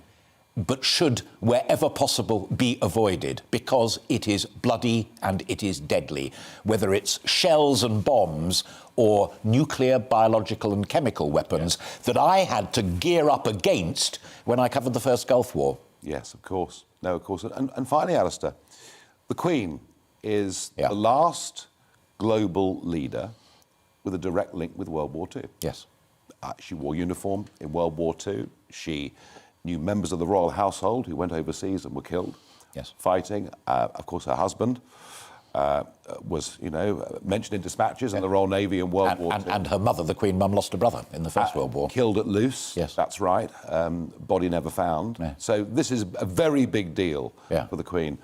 but should, wherever possible, be avoided, because it is bloody and it is deadly, whether it's shells and bombs or nuclear, biological and chemical weapons that I had to gear up against when I covered the first Gulf War. Yes, of course. No, of course. And finally, Alistair, the Queen is the last global leader with a direct link with World War II. Yes. She wore uniform in World War II. She knew members of the royal household who went overseas and were killed fighting. Of course, her husband was, mentioned in dispatches in the Royal Navy in World War II. And her mother, the Queen Mum, lost a brother in the First World War. Killed at Loos. Yes. That's right. Body never found. Yeah. So this is a very big deal for the Queen.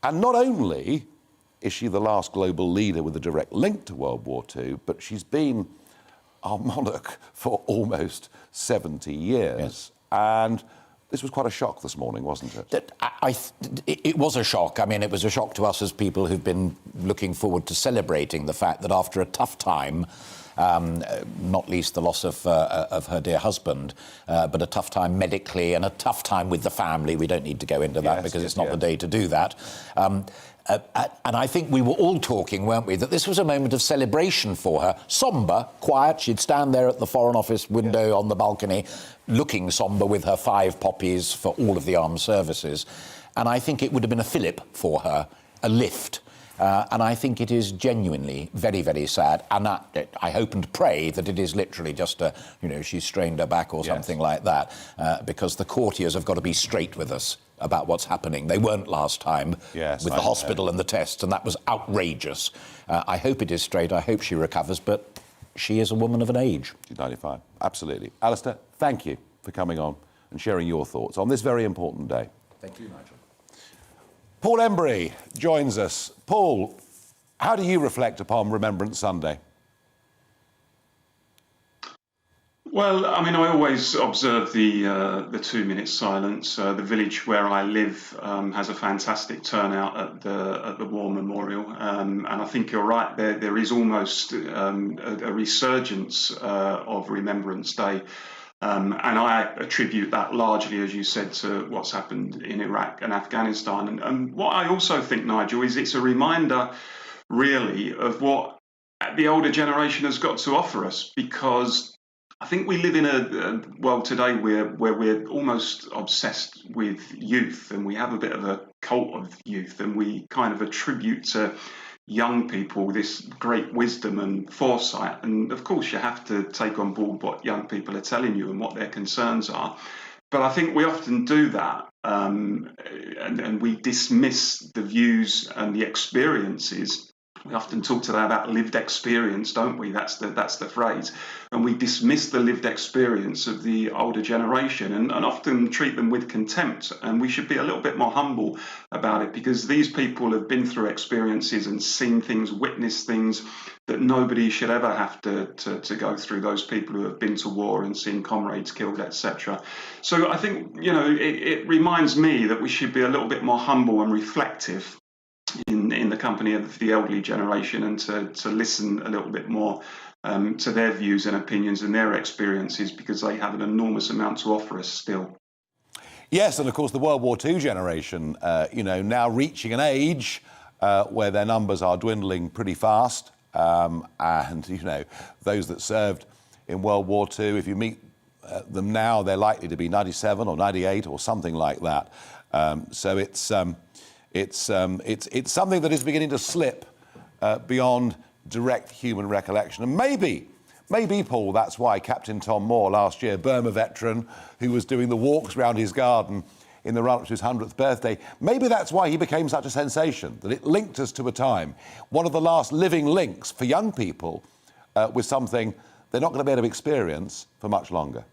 And not only is she the last global leader with a direct link to World War II, but she's been our monarch for almost 70 years. Yes. And this was quite a shock this morning, wasn't it? It was a shock. I mean, it was a shock to us as people who've been looking forward to celebrating the fact that after a tough time, not least the loss of her dear husband, but a tough time medically and a tough time with the family. We don't need to go into that because it's not the day to do that. And I think we were all talking, weren't we, that this was a moment of celebration for her. Sombre, quiet. She'd stand there at the Foreign Office window on the balcony, looking sombre with her 5 poppies for all of the armed services. And I think it would have been a fillip for her, a lift. And I think it is genuinely very, very sad. And I hope and pray that it is literally just she's strained her back or something like that, because the courtiers have got to be straight with us about what's happening. They weren't last time with the hospital and the tests, and that was outrageous. I hope it is straight. I hope she recovers, but she is a woman of an age. She's 95. Absolutely. Alistair, thank you for coming on and sharing your thoughts on this very important day. Thank you, Nigel. Paul Embry joins us. Paul, how do you reflect upon Remembrance Sunday? Well, I mean, I always observe the 2-minute silence. The village where I live has a fantastic turnout at the War Memorial, and I think you're right. There is almost a resurgence of Remembrance Day, and I attribute that largely, as you said, to what's happened in Iraq and Afghanistan. And what I also think, Nigel, is it's a reminder, really, of what the older generation has got to offer us, because I think we live in a world today where we're almost obsessed with youth, and we have a bit of a cult of youth, and we kind of attribute to young people this great wisdom and foresight. And of course, you have to take on board what young people are telling you and what their concerns are. But I think we often do that, and we dismiss the views and the experiences. We often talk today about lived experience, don't we? That's the phrase. And we dismiss the lived experience of the older generation and often treat them with contempt. And we should be a little bit more humble about it, because these people have been through experiences and seen things, witnessed things that nobody should ever have to go through, those people who have been to war and seen comrades killed, etc. So I think, it reminds me that we should be a little bit more humble and reflective in the company of the elderly generation, and to listen a little bit more to their views and opinions and their experiences, because they have an enormous amount to offer us still. Yes, and of course the World War II generation, now reaching an age where their numbers are dwindling pretty fast, and those that served in World War II, if you meet them now, they're likely to be 97 or 98 or something like that. So it's something that is beginning to slip beyond direct human recollection. And maybe, Paul, that's why Captain Tom Moore last year, Burma veteran, who was doing the walks around his garden in the run-up to his 100th birthday, maybe that's why he became such a sensation, that it linked us to a time, one of the last living links for young people with something they're not going to be able to experience for much longer.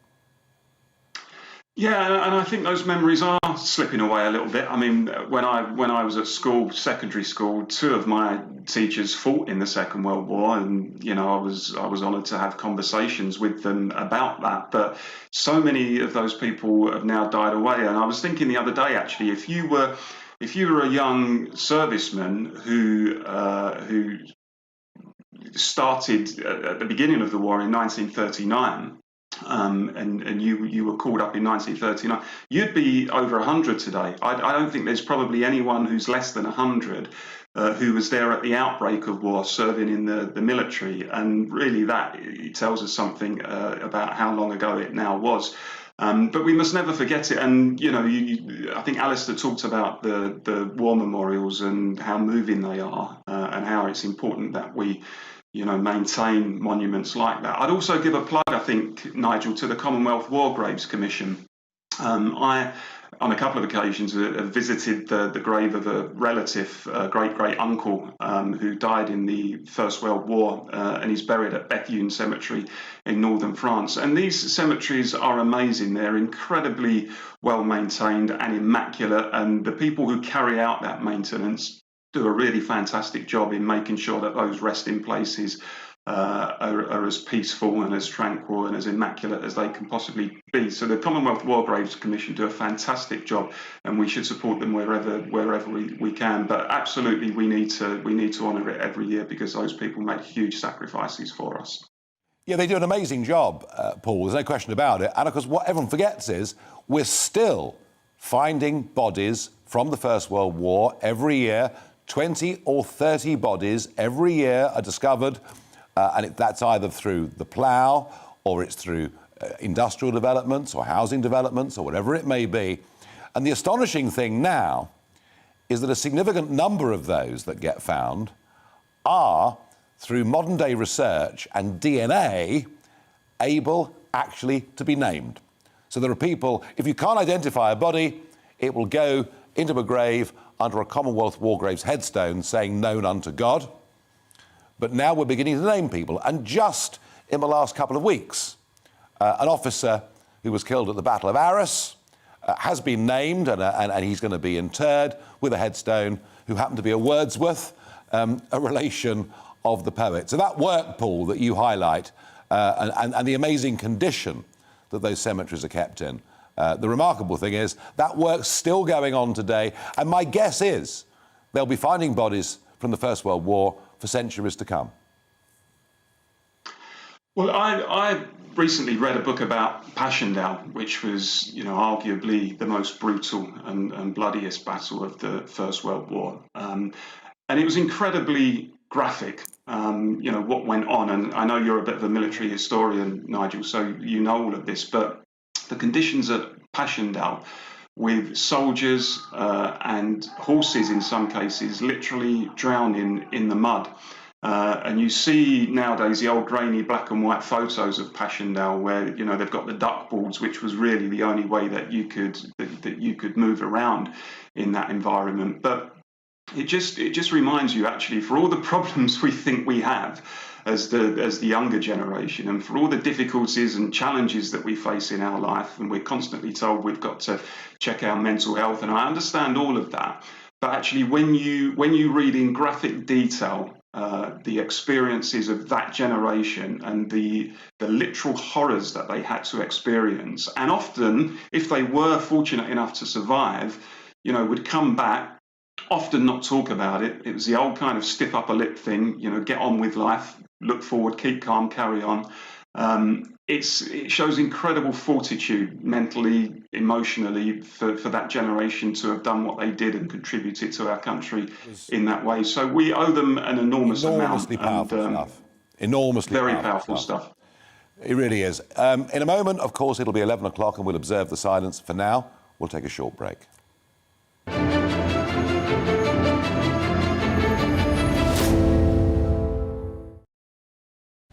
Yeah, and I think those memories are slipping away a little bit. I mean, when I was at school, secondary school, 2 of my teachers fought in the Second World War, and I was honoured to have conversations with them about that. But so many of those people have now died away. And I was thinking the other day, actually, if you were a young serviceman who started at the beginning of the war in 1939. And you were called up in 1939, you'd be over 100 today. I don't think there's probably anyone who's less than 100 who was there at the outbreak of war, serving in the military. And really it tells us something about how long ago it now was. But we must never forget it. And, I think Alistair talked about the war memorials and how moving they are, and how it's important that we maintain monuments like that. I'd also give a plug, I think, Nigel, to the Commonwealth War Graves Commission. I, on a couple of occasions, have visited the grave of a relative, great-great-uncle, who died in the First World War, and he's buried at Bethune Cemetery in northern France. And these cemeteries are amazing. They're incredibly well-maintained and immaculate, and the people who carry out that maintenance do a really fantastic job in making sure that those resting places are as peaceful and as tranquil and as immaculate as they can possibly be. So the Commonwealth War Graves Commission do a fantastic job, and we should support them wherever we can. But absolutely, we need to honour it every year, because those people make huge sacrifices for us. Yeah, they do an amazing job, Paul. There's no question about it. And of course, what everyone forgets is we're still finding bodies from the First World War every year. 20 or 30 bodies every year are discovered, and that's either through the plough, or it's through industrial developments or housing developments or whatever it may be. And the astonishing thing now is that a significant number of those that get found are, through modern-day research and DNA, able actually to be named. So there are people, if you can't identify a body, it will go into a grave under a Commonwealth War Graves headstone saying known unto God. But now we're beginning to name people. And just in the last couple of weeks, an officer who was killed at the Battle of Arras has been named, and he's going to be interred with a headstone, who happened to be a Wordsworth, a relation of the poet. So that work, Paul, that you highlight and the amazing condition that those cemeteries are kept in. The remarkable thing is that work's still going on today, and my guess is they'll be finding bodies from the First World War for centuries to come. Well, I recently read a book about Passchendaele, which was, arguably the most brutal and bloodiest battle of the First World War. And it was incredibly graphic, what went on. And I know you're a bit of a military historian, Nigel, so you know all of this, but the conditions at Passchendaele, with soldiers and horses in some cases literally drowning in the mud. And you see nowadays the old grainy black and white photos of Passchendaele where, they've got the duck boards, which was really the only way that you could move around in that environment. But it just reminds you, actually, for all the problems we think we have as the younger generation, and for all the difficulties and challenges that we face in our life, and we're constantly told we've got to check our mental health, and I understand all of that. But actually, when you read in graphic detail the experiences of that generation and the literal horrors that they had to experience, and often, if they were fortunate enough to survive, would come back, often not talk about it. It was the old kind of stiff upper lip thing, get on with life, look forward, keep calm, carry on. It shows incredible fortitude mentally, emotionally for that generation to have done what they did and contributed to our country in that way. So we owe them an enormous amount. Enormously powerful stuff. Enormously very powerful stuff. It really is. In a moment, of course, it'll be 11 o'clock and we'll observe the silence. For now, we'll take a short break.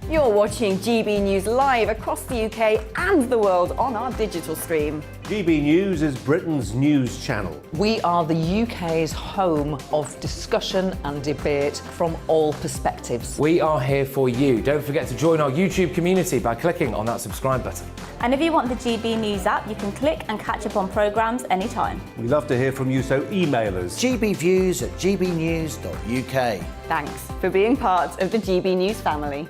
You're watching GB News live across the UK and the world on our digital stream. GB News is Britain's news channel. We are the UK's home of discussion and debate from all perspectives. We are here for you. Don't forget to join our YouTube community by clicking on that subscribe button. And if you want the GB News app, you can click and catch up on programmes anytime. We love to hear from you, so email us. gbviews@gbnews.uk. Thanks for being part of the GB News family.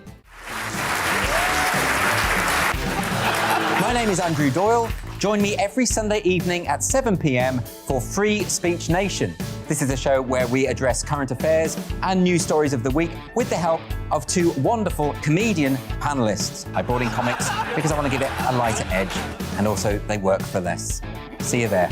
My name is Andrew Doyle. Join me every Sunday evening at 7 p.m. for Free Speech Nation. This is a show where we address current affairs and news stories of the week with the help of two wonderful comedian panellists. I brought in comics because I want to give it a lighter edge, and also they work for less. See you there.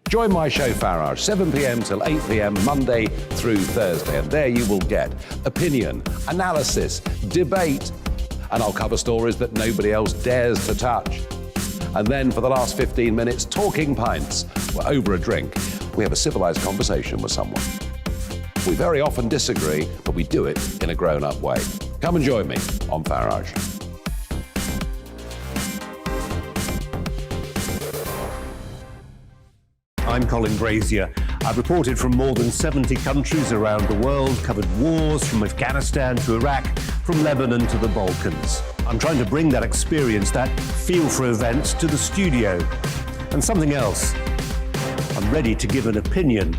Join my show Farage, 7 p.m. till 8 p.m. Monday through Thursday, and there you will get opinion, analysis, debate, and I'll cover stories that nobody else dares to touch. And then for the last 15 minutes, talking pints. We're over a drink. We have a civilised conversation with someone. We very often disagree, but we do it in a grown-up way. Come and join me on Farage. I'm Colin Brazier. I've reported from more than 70 countries around the world, covered wars from Afghanistan to Iraq, from Lebanon to the Balkans. I'm trying to bring that experience, that feel for events, to the studio. And something else. I'm ready to give an opinion.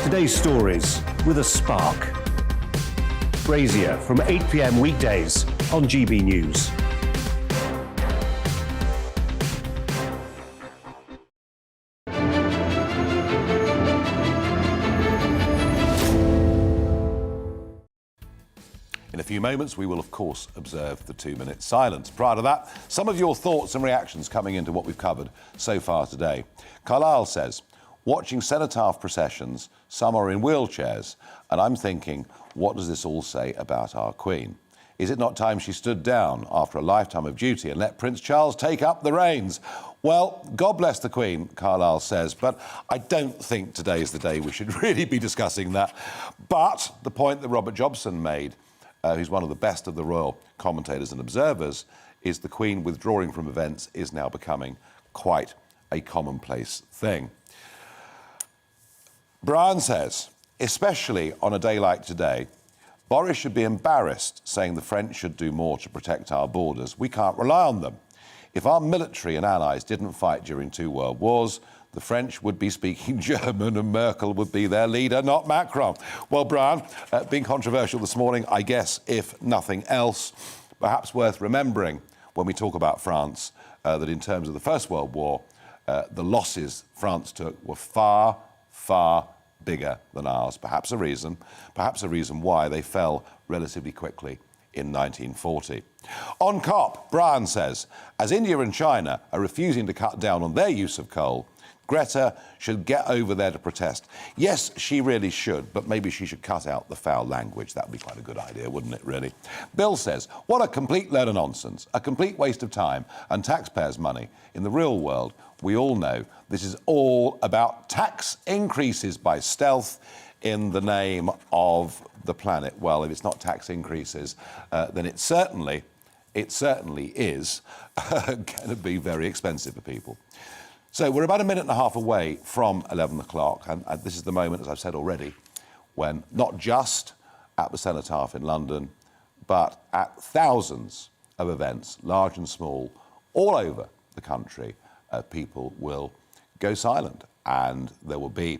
Today's stories with a spark. Brazier from 8 p.m. weekdays on GB News. In a few moments, we will, of course, observe the 2-minute silence. Prior to that, some of your thoughts and reactions coming into what we've covered so far today. Carlisle says, watching cenotaph processions, some are in wheelchairs, and I'm thinking, what does this all say about our Queen? Is it not time she stood down after a lifetime of duty and let Prince Charles take up the reins? Well, God bless the Queen, Carlisle says, but I don't think today's the day we should really be discussing that. But the point that Robert Jobson made, who's one of the best of the royal commentators and observers, is the Queen withdrawing from events is now becoming quite a commonplace thing. Brian says, especially on a day like today, Boris should be embarrassed, saying the French should do more to protect our borders. We can't rely on them. If our military and allies didn't fight during 2 world wars, the French would be speaking German and Merkel would be their leader, not Macron. Well, Brian, being controversial this morning, I guess, if nothing else, perhaps worth remembering when we talk about France, that in terms of the First World War, the losses France took were far, far bigger than ours. Perhaps a reason why they fell relatively quickly in 1940. On COP, Brian says, as India and China are refusing to cut down on their use of coal, Greta should get over there to protest. Yes, she really should, but maybe she should cut out the foul language. That would be quite a good idea, wouldn't it, really? Bill says, what a complete load of nonsense, a complete waste of time and taxpayers' money. In the real world, we all know this is all about tax increases by stealth in the name of the planet. Well, if it's not tax increases, then it certainly is going to be very expensive for people. So we're about a minute and a half away from 11 o'clock, and this is the moment, as I've said already, when not just at the Cenotaph in London, but at thousands of events, large and small, all over the country, people will go silent. And there will be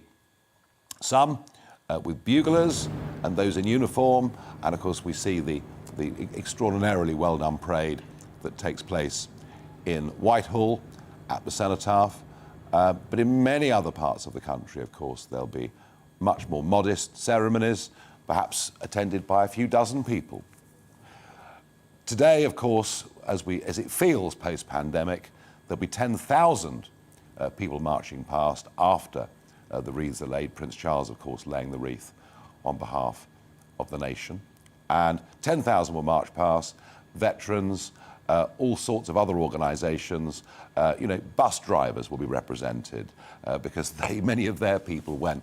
some with buglers and those in uniform, and of course we see the extraordinarily well-done parade that takes place in Whitehall at the Cenotaph, but in many other parts of the country, of course, there'll be much more modest ceremonies, perhaps attended by a few dozen people. Today, of course, as it feels post-pandemic, there'll be 10,000 people marching past after the wreaths are laid. Prince Charles, of course, laying the wreath on behalf of the nation. And 10,000 will march past, veterans, all sorts of other organisations, bus drivers will be represented because many of their people went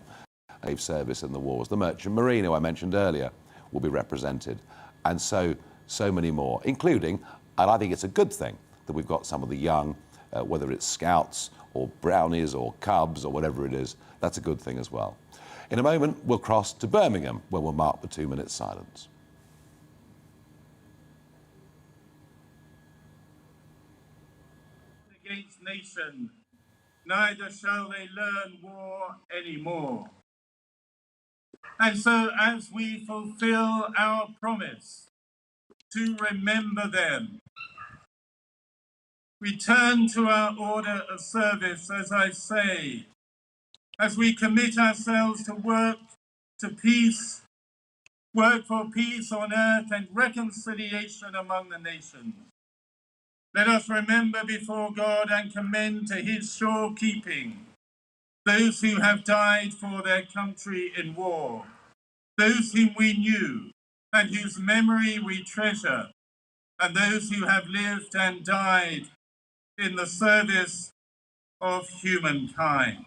gave service in the wars. The Merchant Marine, who I mentioned earlier, will be represented, and so many more, including, and I think it's a good thing, that we've got some of the young, whether it's Scouts or Brownies or Cubs or whatever it is, that's a good thing as well. In a moment, we'll cross to Birmingham, where we'll mark the 2-minute silence. Against nation, neither shall they learn war anymore. And so as we fulfill our promise to remember them, we turn to our order of service, as I say, as we commit ourselves to work for peace on earth and reconciliation among the nations. Let us remember before God and commend to his sure keeping those who have died for their country in war, those whom we knew and whose memory we treasure, and those who have lived and died in the service of humankind.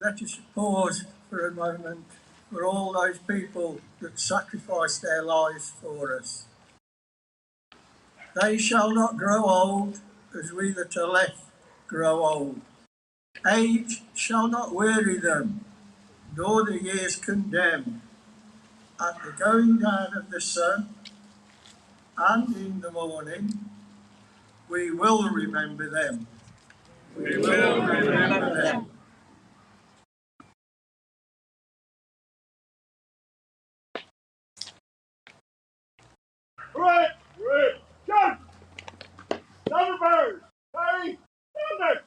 Let us pause for a moment for all those people that sacrificed their lives for us. They shall not grow old as we that are left grow old. Age shall not weary them, nor the years condemn. At the going down of the sun and in the morning, we will remember them. We will remember them. Right, jump! Thunderbird! Ready? Thunder!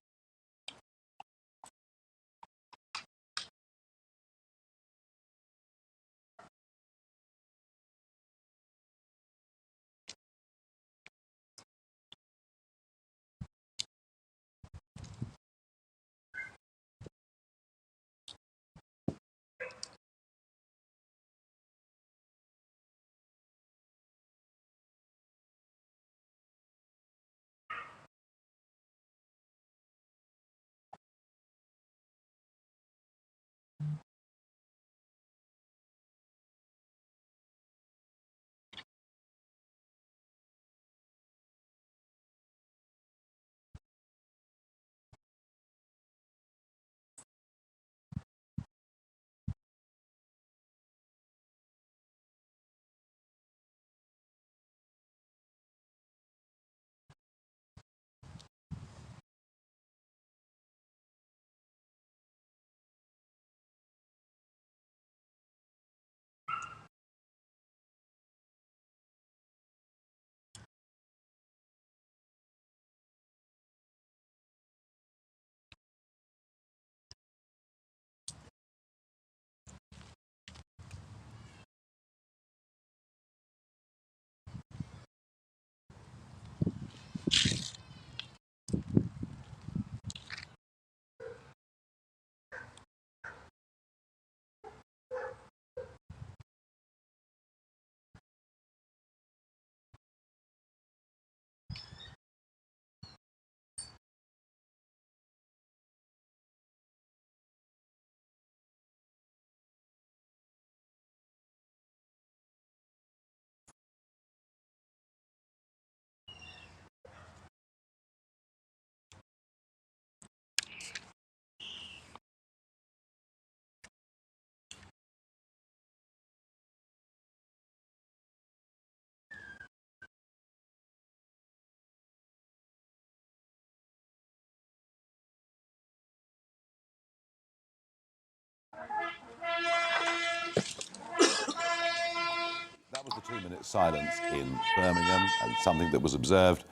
2-minute silence in Birmingham, and something that was observed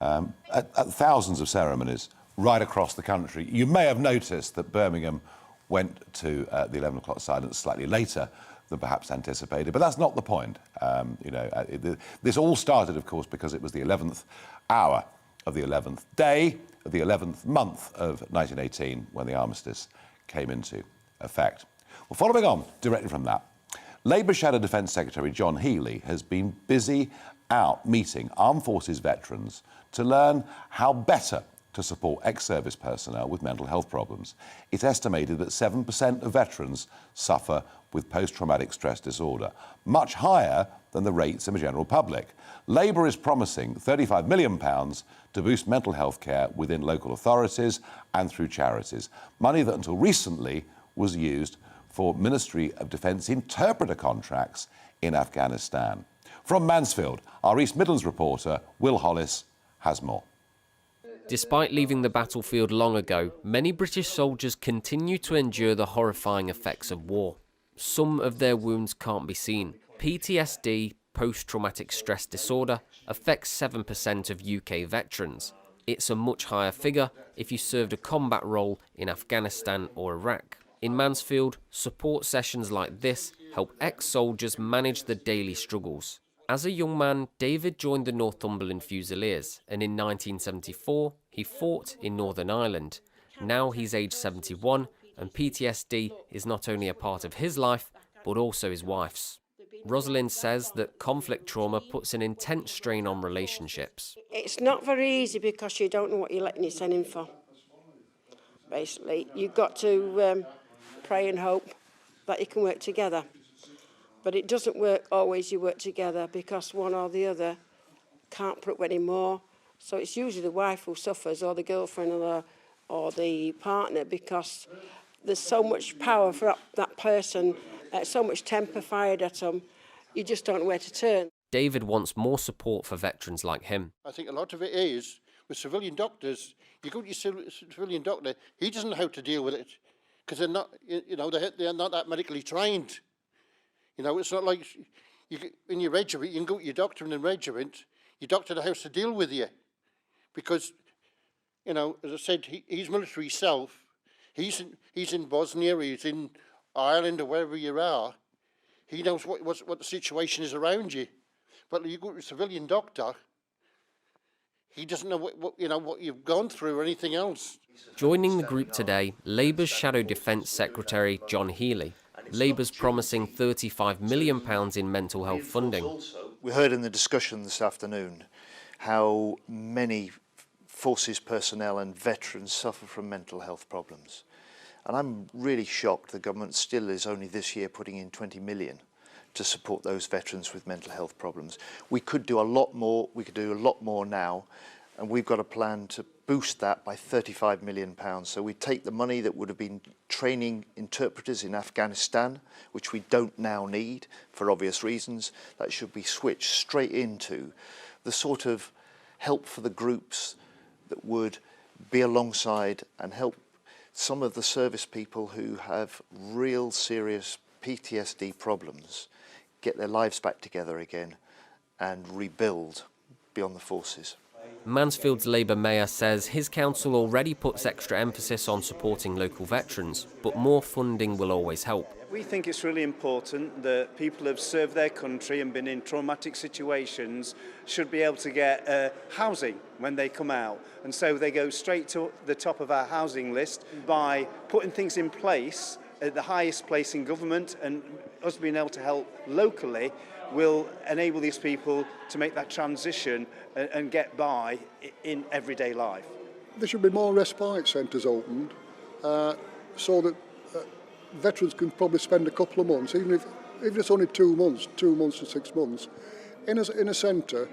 at thousands of ceremonies right across the country. You may have noticed that Birmingham went to the 11 o'clock silence slightly later than perhaps anticipated, but that's not the point. This all started, of course, because it was the 11th hour of the 11th day of the 11th month of 1918 when the armistice came into effect. Well, following on directly from that, Labour Shadow Defence Secretary John Healey has been busy out meeting armed forces veterans to learn how better to support ex-service personnel with mental health problems. It's estimated that 7% of veterans suffer with post-traumatic stress disorder, much higher than the rates in the general public. Labour is promising £35 million to boost mental health care within local authorities and through charities, money that until recently was used for Ministry of Defence interpreter contracts in Afghanistan. From Mansfield, our East Midlands reporter, Will Hollis, has more. Despite leaving the battlefield long ago, many British soldiers continue to endure the horrifying effects of war. Some of their wounds can't be seen. PTSD, post-traumatic stress disorder, affects 7% of UK veterans. It's a much higher figure if you served a combat role in Afghanistan or Iraq. In Mansfield, support sessions like this help ex-soldiers manage the daily struggles. As a young man, David joined the Northumberland Fusiliers, and in 1974, he fought in Northern Ireland. Now he's aged 71, and PTSD is not only a part of his life, but also his wife's. Rosalind says that conflict trauma puts an intense strain on relationships. It's not very easy because you don't know what you're letting yourself in for. Basically, you've got to pray and hope that you can work together. But it doesn't work always you work together because one or the other can't put up anymore. So it's usually the wife who suffers or the girlfriend or the partner because there's so much power for that person, so much temper fired at them, you just don't know where to turn. David wants more support for veterans like him. I think a lot of it is with civilian doctors. You go to your civilian doctor, he doesn't know how to deal with it because they're not, they're not that medically trained. It's not like in your regiment, you can go to your doctor in the regiment, your doctor knows how to deal with you. Because, as I said, he's military himself. He's in Bosnia, he's in Ireland or wherever you are. He knows what the situation is around you. But you go to a civilian doctor, he doesn't know what you've gone through or anything else. Joining the group today, Labour's Shadow Defence Secretary John Healey. Labour's promising £35 million in mental health funding. We heard in the discussion this afternoon how many forces personnel and veterans suffer from mental health problems. And I'm really shocked the government still is only this year putting in 20 million to support those veterans with mental health problems. We could do a lot more, we could do a lot more now, and we've got a plan to boost that by £35 million. So we take the money that would have been training interpreters in Afghanistan, which we don't now need for obvious reasons, that should be switched straight into the sort of help for the groups that would be alongside and help some of the service people who have real serious PTSD problems get their lives back together again and rebuild beyond the forces. Mansfield's Labour Mayor says his council already puts extra emphasis on supporting local veterans, but more funding will always help. We think it's really important that people who have served their country and been in traumatic situations should be able to get housing when they come out. And so they go straight to the top of our housing list by putting things in place at the highest place in government, and us being able to help locally will enable these people to make that transition and get by in everyday life. There should be more respite centres opened so that veterans can probably spend a couple of months, even if it's only 2 months to 6 months, in a centre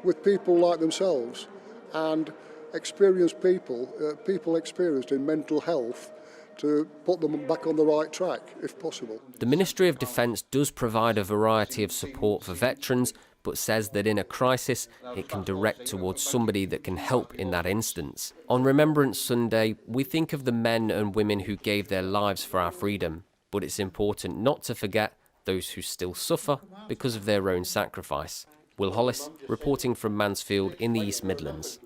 with people like themselves and experienced people experienced in mental health, to put them back on the right track, if possible. The Ministry of Defence does provide a variety of support for veterans, but says that in a crisis, it can direct towards somebody that can help in that instance. On Remembrance Sunday, we think of the men and women who gave their lives for our freedom, but it's important not to forget those who still suffer because of their own sacrifice. Will Hollis, reporting from Mansfield in the East Midlands.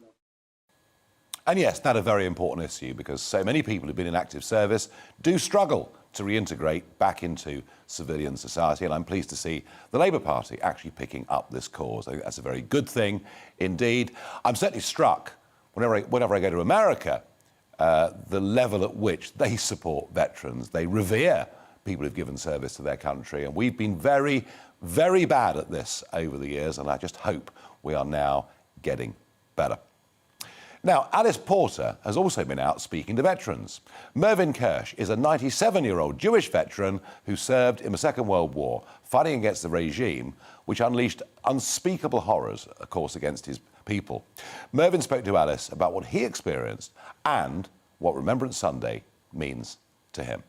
And yes, that's a very important issue because so many people who've been in active service do struggle to reintegrate back into civilian society, and I'm pleased to see the Labour Party actually picking up this cause. I think that's a very good thing indeed. I'm certainly struck whenever I go to America, the level at which they support veterans. They revere people who've given service to their country, and we've been very, very bad at this over the years, and I just hope we are now getting better. Now, Alice Porter has also been out speaking to veterans. Mervyn Kirsch is a 97-year-old Jewish veteran who served in the Second World War, fighting against the regime, which unleashed unspeakable horrors, of course, against his people. Mervyn spoke to Alice about what he experienced and what Remembrance Sunday means to him.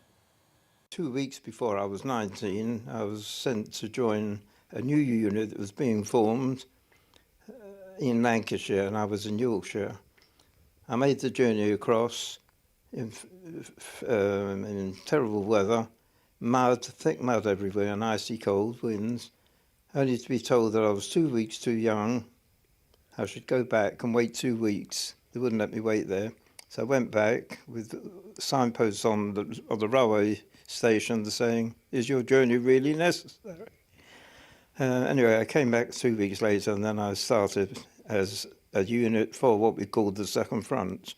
2 weeks before I was 19, I was sent to join a new unit that was being formed in Lancashire, and I was in Yorkshire. I made the journey across in terrible weather, mud, thick mud everywhere, and icy cold winds, only to be told that I was 2 weeks too young. I should go back and wait 2 weeks. They wouldn't let me wait there. So I went back with signposts on the railway station saying, "Is your journey really necessary?" Anyway, I came back 2 weeks later, and then I started as a unit for what we called the Second Front.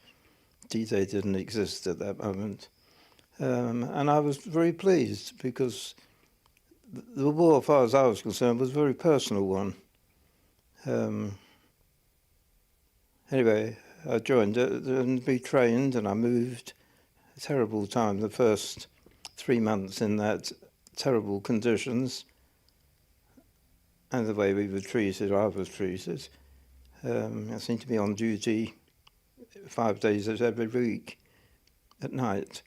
D-Day didn't exist at that moment. And I was very pleased because the war, as far as I was concerned, was a very personal one. Anyway, I joined it and we trained, and I moved. A terrible time, the first 3 months in that terrible conditions, and the way we were treated, I was treated. I seemed to be on duty 5 days every week at night.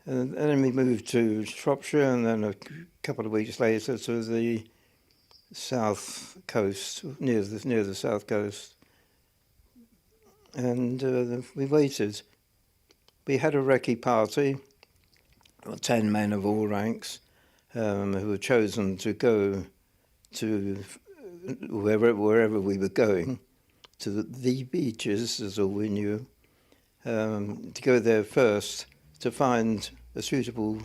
And then we moved to Shropshire, and then a couple of weeks later to the south coast, near the south coast. And we waited. We had a recce party, 10 men of all ranks, who were chosen to go to wherever we were going, to the beaches, is all we knew, to go there first to find a suitable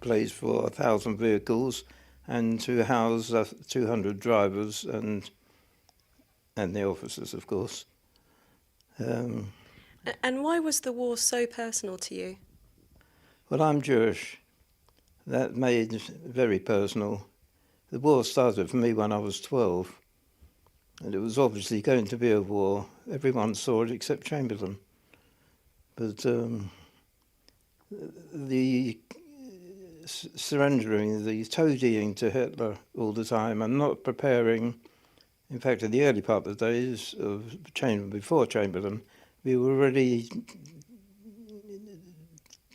place for 1,000 vehicles and to house 200 drivers and the officers, of course. And why was the war so personal to you? Well, I'm Jewish. That made it very personal. The war started for me when I was 12. And it was obviously going to be a war. Everyone saw it except Chamberlain. But the surrendering, the toadying to Hitler all the time and not preparing, in fact, in the early part of the days of Chamberlain, before Chamberlain, we were already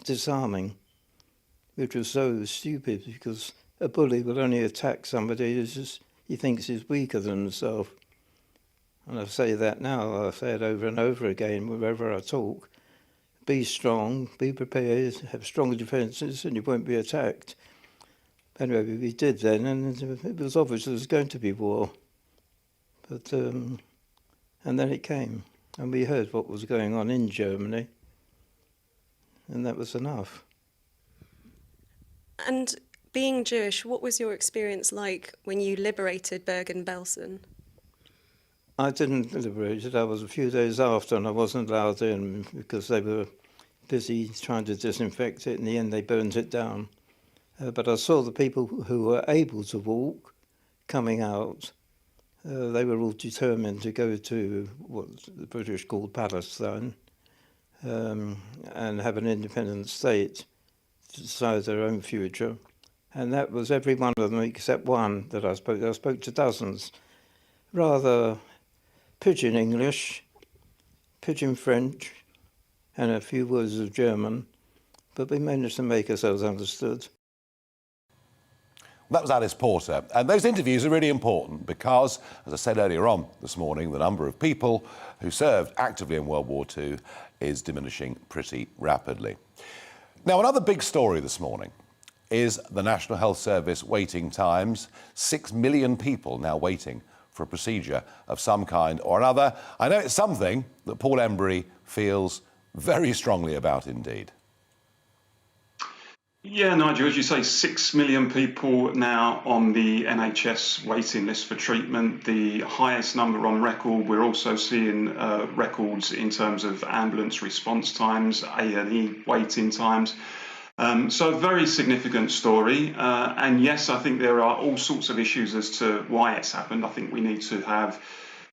disarming, which was so stupid because a bully will only attack somebody who's he thinks is weaker than himself. And I say that now, I say it over and over again wherever I talk. Be strong, be prepared, have strong defences, and you won't be attacked. Anyway, we did then, and it was obvious there was going to be war. But and then it came, and we heard what was going on in Germany, and that was enough. And being Jewish, what was your experience like when you liberated Bergen-Belsen? I didn't liberate it. I was a few days after, and I wasn't allowed in because they were busy trying to disinfect it. In the end, they burned it down. But I saw the people who were able to walk coming out. They were all determined to go to what the British called Palestine and have an independent state to decide their own future. And that was every one of them except one that I spoke to. I spoke to dozens. Rather pidgin English, pidgin French, and a few words of German, but we managed to make ourselves understood. That was Alice Porter, and those interviews are really important because, as I said earlier on this morning, the number of people who served actively in World War II is diminishing pretty rapidly. Now, another big story this morning is the National Health Service waiting times. 6 million people now waiting for a procedure of some kind or another. I know it's something that Paul Embry feels very strongly about indeed. Yeah, Nigel, as you say, 6 million people now on the NHS waiting list for treatment, the highest number on record. We're also seeing records in terms of ambulance response times, A&E waiting times. So a very significant story. And yes, I think there are all sorts of issues as to why it's happened. I think we need to have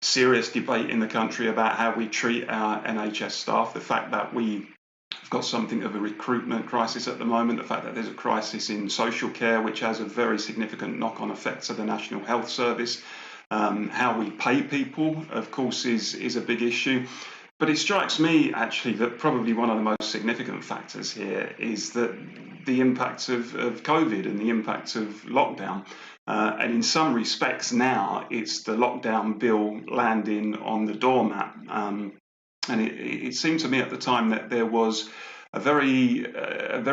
serious debate in the country about how we treat our NHS staff, the fact that we've got something of a recruitment crisis at the moment, the fact that there's a crisis in social care, which has a very significant knock-on effect to the National Health Service. How we pay people, of course, is a big issue. But it strikes me, actually, that probably one of the most significant factors here is that the impact of COVID and the impact of lockdown. And in some respects now, it's the lockdown bill landing on the doormat. And it seemed to me at the time that there was a very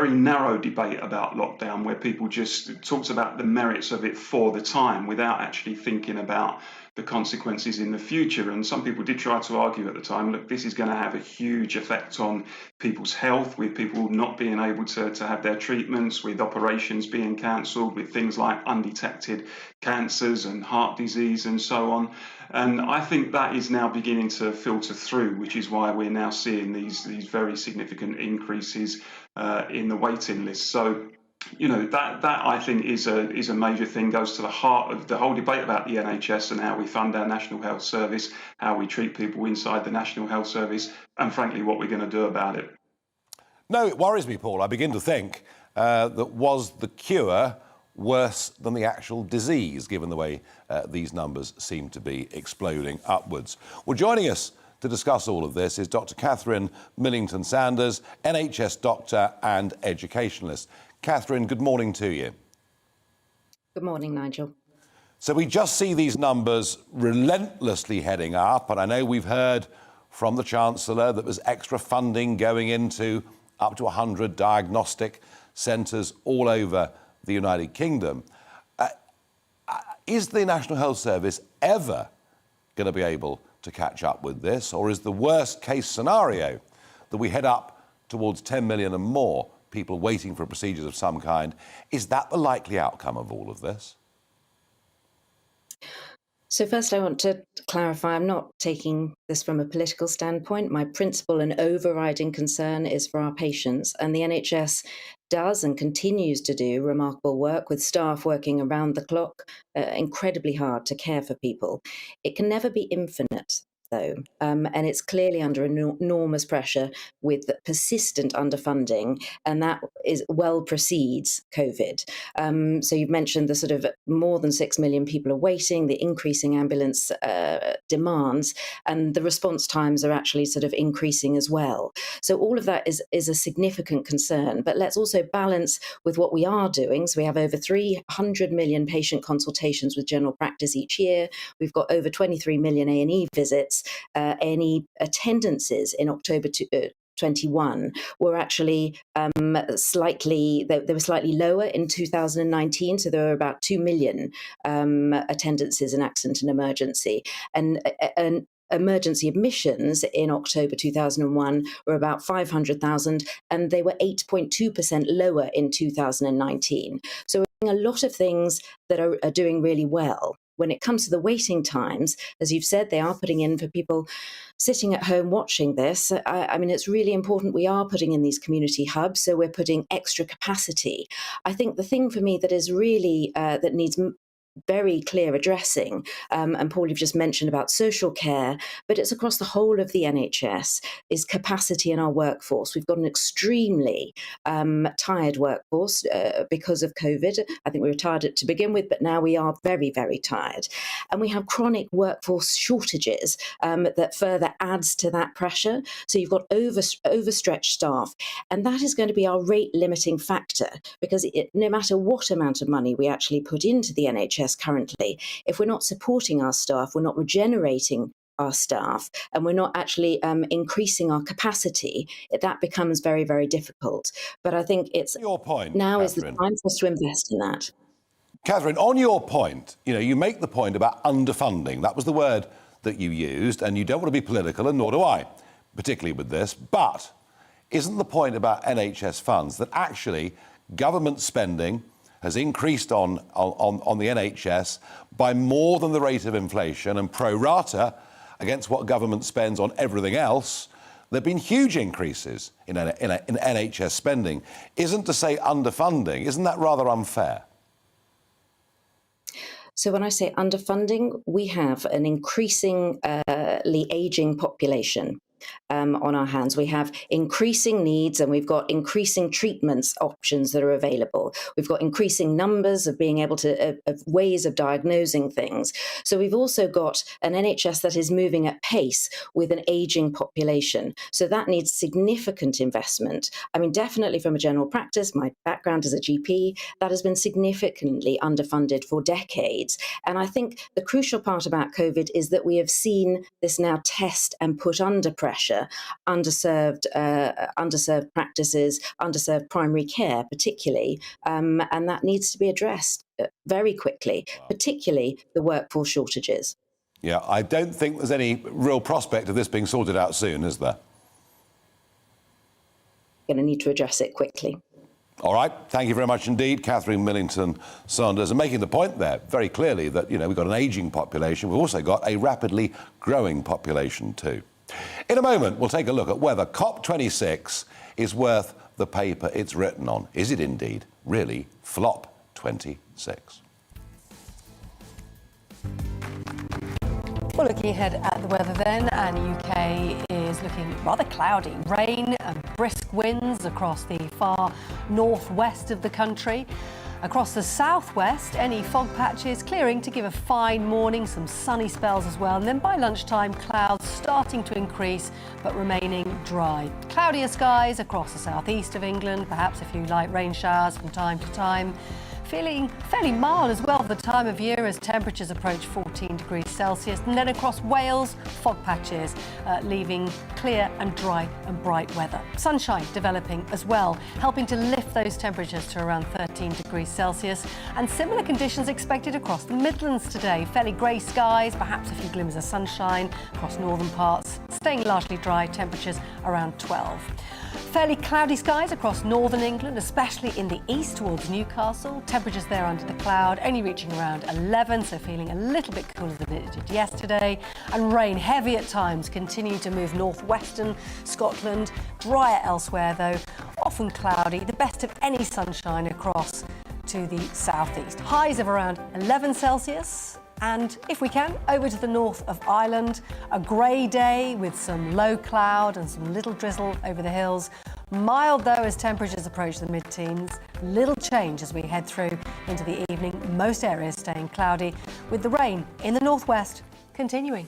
narrow debate about lockdown, where people just talked about the merits of it for the time without actually thinking about the consequences in the future. And some people did try to argue at the time, look, this is going to have a huge effect on people's health, with people not being able to have their treatments, with operations being cancelled, with things like undetected cancers and heart disease and so on. And I think that is now beginning to filter through, which is why we're now seeing these very significant increases in the waiting list. So, you know, that I think is a major thing, goes to the heart of the whole debate about the NHS and how we fund our National Health Service, how we treat people inside the National Health Service, and frankly, what we're going to do about it. No, it worries me, Paul. I begin to think that was the cure worse than the actual disease, given the way these numbers seem to be exploding upwards. Well, joining us to discuss all of this is Dr. Katherine Millington-Sanders, NHS doctor and educationalist. Katherine, good morning to you. Good morning, Nigel. So we just see these numbers relentlessly heading up, and I know we've heard from the Chancellor that there's extra funding going into up to 100 diagnostic centres all over the United Kingdom. Is the National Health Service ever going to be able to catch up with this, or is the worst case scenario that we head up towards 10 million and more people waiting for procedures of some kind? Is that the likely outcome of all of this? So first, I want to clarify, I'm not taking this from a political standpoint. My principal and overriding concern is for our patients, and the NHS does and continues to do remarkable work with staff working around the clock, incredibly hard to care for people. It can never be infinite, though, and it's clearly under enormous pressure with persistent underfunding, and that well precedes COVID. So you've mentioned the sort of more than 6 million people are waiting, the increasing ambulance demands, and the response times are actually sort of increasing as well. So all of that is a significant concern, but let's also balance with what we are doing. So we have over 300 million patient consultations with general practice each year. We've got over 23 million A&E visits. A&E attendances in October 21 were actually slightly lower in 2019, so there were about 2 million attendances in accident and emergency, and emergency admissions in October 2001 were about 500,000, and they were 8.2% lower in 2019. So we're doing a lot of things that are doing really well. When it comes to the waiting times, as you've said, they are putting in for people sitting at home watching this. I mean, it's really important we are putting in these community hubs, so we're putting extra capacity. I think the thing for me that is really, that needs very clear addressing, and Paul, you've just mentioned about social care, but it's across the whole of the NHS, is capacity in our workforce. We've got an extremely tired workforce because of COVID. I think we were tired to begin with, but now we are very, very tired. And we have chronic workforce shortages that further adds to that pressure. So you've got overstretched staff, and that is going to be our rate limiting factor, because no matter what amount of money we actually put into the NHS currently, if we're not supporting our staff, we're not regenerating our staff and we're not actually increasing our capacity, that becomes very, very difficult. But I think it's your point, now Katherine. is the time for us to invest in that. Katherine, on your point, you make the point about underfunding. That was the word that you used, and you don't want to be political, and nor do I, particularly with this. But isn't the point about NHS funds that actually government spending has increased on the NHS by more than the rate of inflation, and pro rata against what government spends on everything else, there have been huge increases in NHS spending. Isn't to say underfunding, isn't that rather unfair? So when I say underfunding, we have an increasingly ageing population on our hands. We have increasing needs and we've got increasing treatments options that are available. We've got increasing numbers of being able to, of ways of diagnosing things. So we've also got an NHS that is moving at pace with an ageing population. So that needs significant investment. I mean, definitely from a general practice, my background as a GP, that has been significantly underfunded for decades. And I think the crucial part about COVID is that we have seen this now test and put under pressure underserved practices, underserved primary care particularly, and that needs to be addressed very quickly, particularly the workforce shortages. Yeah, I don't think there's any real prospect of this being sorted out soon, is there? Going to need to address it quickly. All right, thank you very much indeed, Katherine Millington Saunders, and making the point there very clearly that, we've got an ageing population. We've also got a rapidly growing population too. In a moment, we'll take a look at whether COP26 is worth the paper it's written on. Is it indeed really flop 26? Well, looking ahead at the weather then, and UK is looking rather cloudy. Rain and brisk winds across the far northwest of the country. Across the southwest, any fog patches clearing to give a fine morning, some sunny spells as well. And then by lunchtime, clouds starting to increase but remaining dry. Cloudier skies across the southeast of England, perhaps a few light rain showers from time to time. Feeling fairly mild as well for the time of year as temperatures approach 14 degrees Celsius. And then across Wales, fog patches, leaving clear and dry and bright weather. Sunshine developing as well, helping to lift those temperatures to around 13 degrees Celsius. And similar conditions expected across the Midlands today. Fairly grey skies, perhaps a few glimmers of sunshine across northern parts. Staying largely dry, temperatures around 12. Fairly cloudy skies across northern England, especially in the east towards Newcastle. Temperatures there under the cloud only reaching around 11, so feeling a little bit cooler than it did yesterday. And rain heavy at times, continue to move northwestern Scotland. Drier elsewhere though, often cloudy. The best of any sunshine across to the southeast. Highs of around 11 Celsius. And if we can, over to the north of Ireland, a grey day with some low cloud and some little drizzle over the hills. Mild though as temperatures approach the mid-teens. Little change as we head through into the evening. Most areas staying cloudy with the rain in the northwest continuing.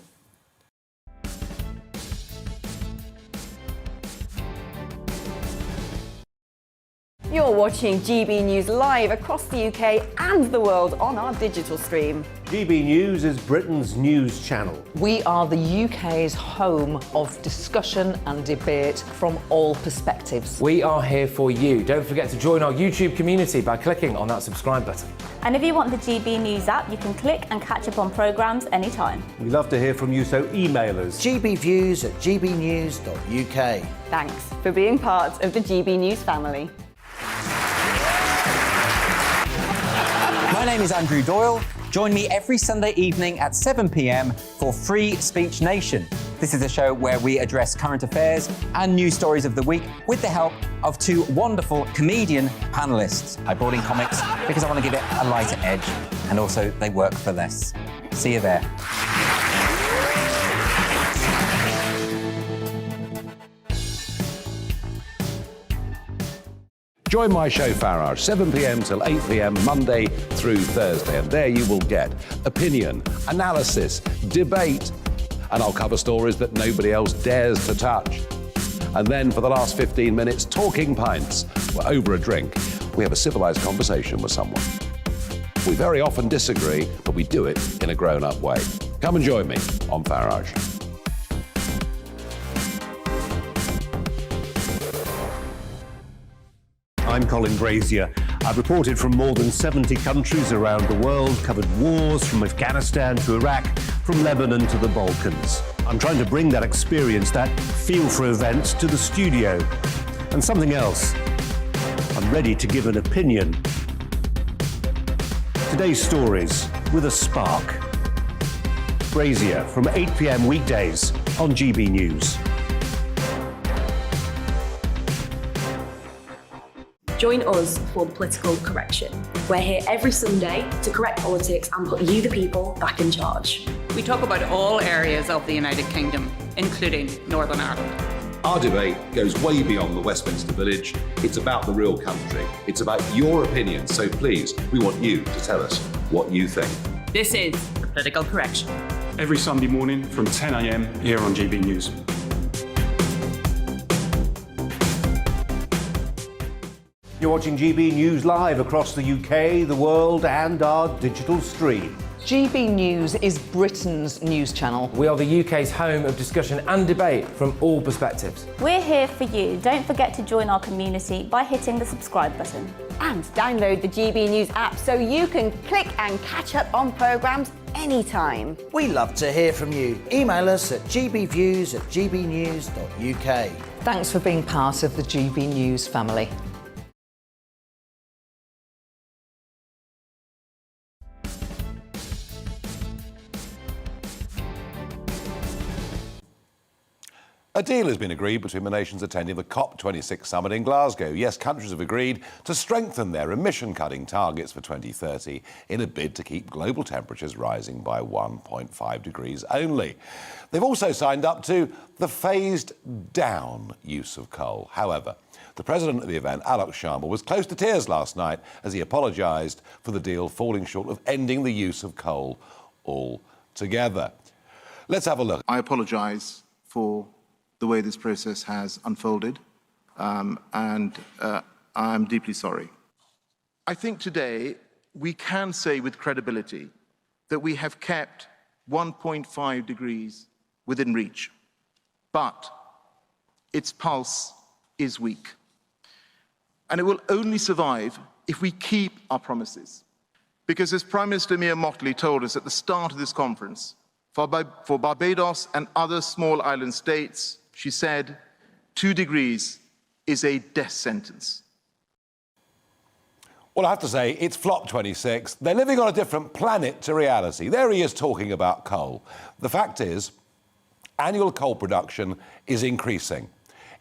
You're watching GB News live across the UK and the world on our digital stream. GB News is Britain's news channel. We are the UK's home of discussion and debate from all perspectives. We are here for you. Don't forget to join our YouTube community by clicking on that subscribe button. And if you want the GB News app, you can click and catch up on programmes anytime. We love to hear from you, so email us. gbviews@gbnews.uk. Thanks for being part of the GB News family. My name is Andrew Doyle. Join me every Sunday evening at 7 p.m. for Free Speech Nation. This is a show where we address current affairs and news stories of the week with the help of two wonderful comedian panellists. I brought in comics because I want to give it a lighter edge, and also they work for less. See you there. Join my show Farage, 7 p.m. till 8 p.m. Monday through Thursday, and there you will get opinion, analysis, debate, and I'll cover stories that nobody else dares to touch. And then for the last 15 minutes, talking pints. We're over a drink. We have a civilised conversation with someone. We very often disagree, but we do it in a grown-up way. Come and join me on Farage. Colin Brazier. I've reported from more than 70 countries around the world, covered wars from Afghanistan to Iraq, from Lebanon to the Balkans. I'm trying to bring that experience, that feel for events, to the studio. And something else. I'm ready to give an opinion. Today's stories with a spark. Brazier from 8 p.m. weekdays on GB News. Join us for the Political Correction. We're here every Sunday to correct politics and put you, the people, back in charge. We talk about all areas of the United Kingdom, including Northern Ireland. Our debate goes way beyond the Westminster Village. It's about the real country. It's about your opinion. So please, we want you to tell us what you think. This is the Political Correction. Every Sunday morning from 10 a.m. here on GB News. You're watching GB News live across the UK, the world, and our digital stream. GB News is Britain's news channel. We are the UK's home of discussion and debate from all perspectives. We're here for you. Don't forget to join our community by hitting the subscribe button. And download the GB News app so you can click and catch up on programmes anytime. We love to hear from you. Email us at gbviews@gbnews.uk. Thanks for being part of the GB News family. A deal has been agreed between the nations attending the COP26 summit in Glasgow. Yes, countries have agreed to strengthen their emission-cutting targets for 2030 in a bid to keep global temperatures rising by 1.5 degrees only. They've also signed up to the phased-down use of coal. However, the president of the event, Alok Sharma, was close to tears last night as he apologised for the deal falling short of ending the use of coal altogether. Let's have a look. I apologise for the way this process has unfolded, and I'm deeply sorry. I think today we can say with credibility that we have kept 1.5 degrees within reach, but its pulse is weak. And it will only survive if we keep our promises. Because as Prime Minister Mia Mottley told us at the start of this conference, for Barbados and other small island states, she said, 2 degrees is a death sentence. Well, I have to say, it's Flop 26. They're living on a different planet to reality. There he is talking about coal. The fact is, annual coal production is increasing.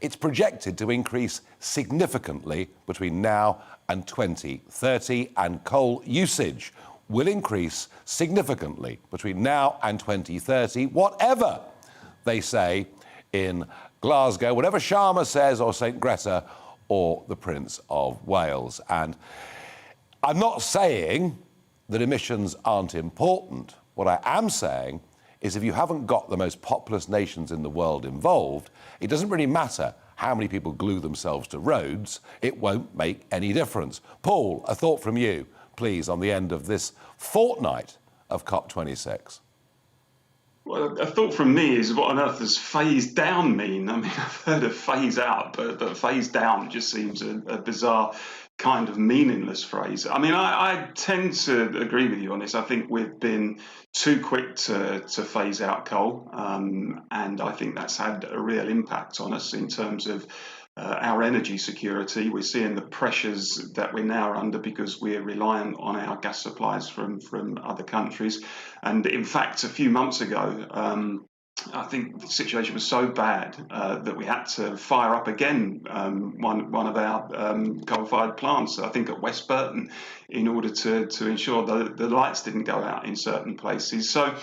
It's projected to increase significantly between now and 2030, and coal usage will increase significantly between now and 2030, whatever they say in Glasgow, whatever Sharma says, or St Greta, or the Prince of Wales. And I'm not saying that emissions aren't important. What I am saying is if you haven't got the most populous nations in the world involved, it doesn't really matter how many people glue themselves to roads, it won't make any difference. Paul, a thought from you, please, on the end of this fortnight of COP26. Well, a thought from me is what on earth does phase down mean? I mean, I've heard of phase out, but phase down just seems a bizarre kind of meaningless phrase. I mean, I tend to agree with you on this. I think we've been too quick to phase out coal, and I think that's had a real impact on us in terms of our energy security. We're seeing the pressures that we're now under because we're reliant on our gas supplies from other countries. And in fact, a few months ago, I think the situation was so bad that we had to fire up again one of our coal-fired plants, I think at West Burton, in order to ensure that the lights didn't go out in certain places. So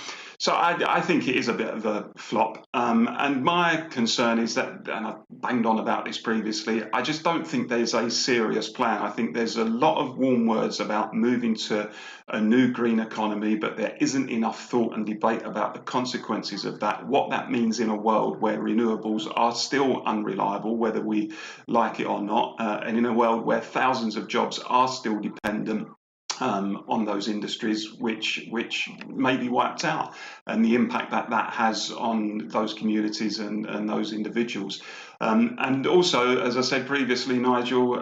I think it is a bit of a flop. And my concern is that, and I banged on about this previously, I just don't think there's a serious plan. I think there's a lot of warm words about moving to a new green economy, but there isn't enough thought and debate about the consequences of that, what that means in a world where renewables are still unreliable, whether we like it or not, and in a world where thousands of jobs are still dependent on those industries which may be wiped out, and the impact that has on those communities and those individuals. And also, as I said previously, Nigel,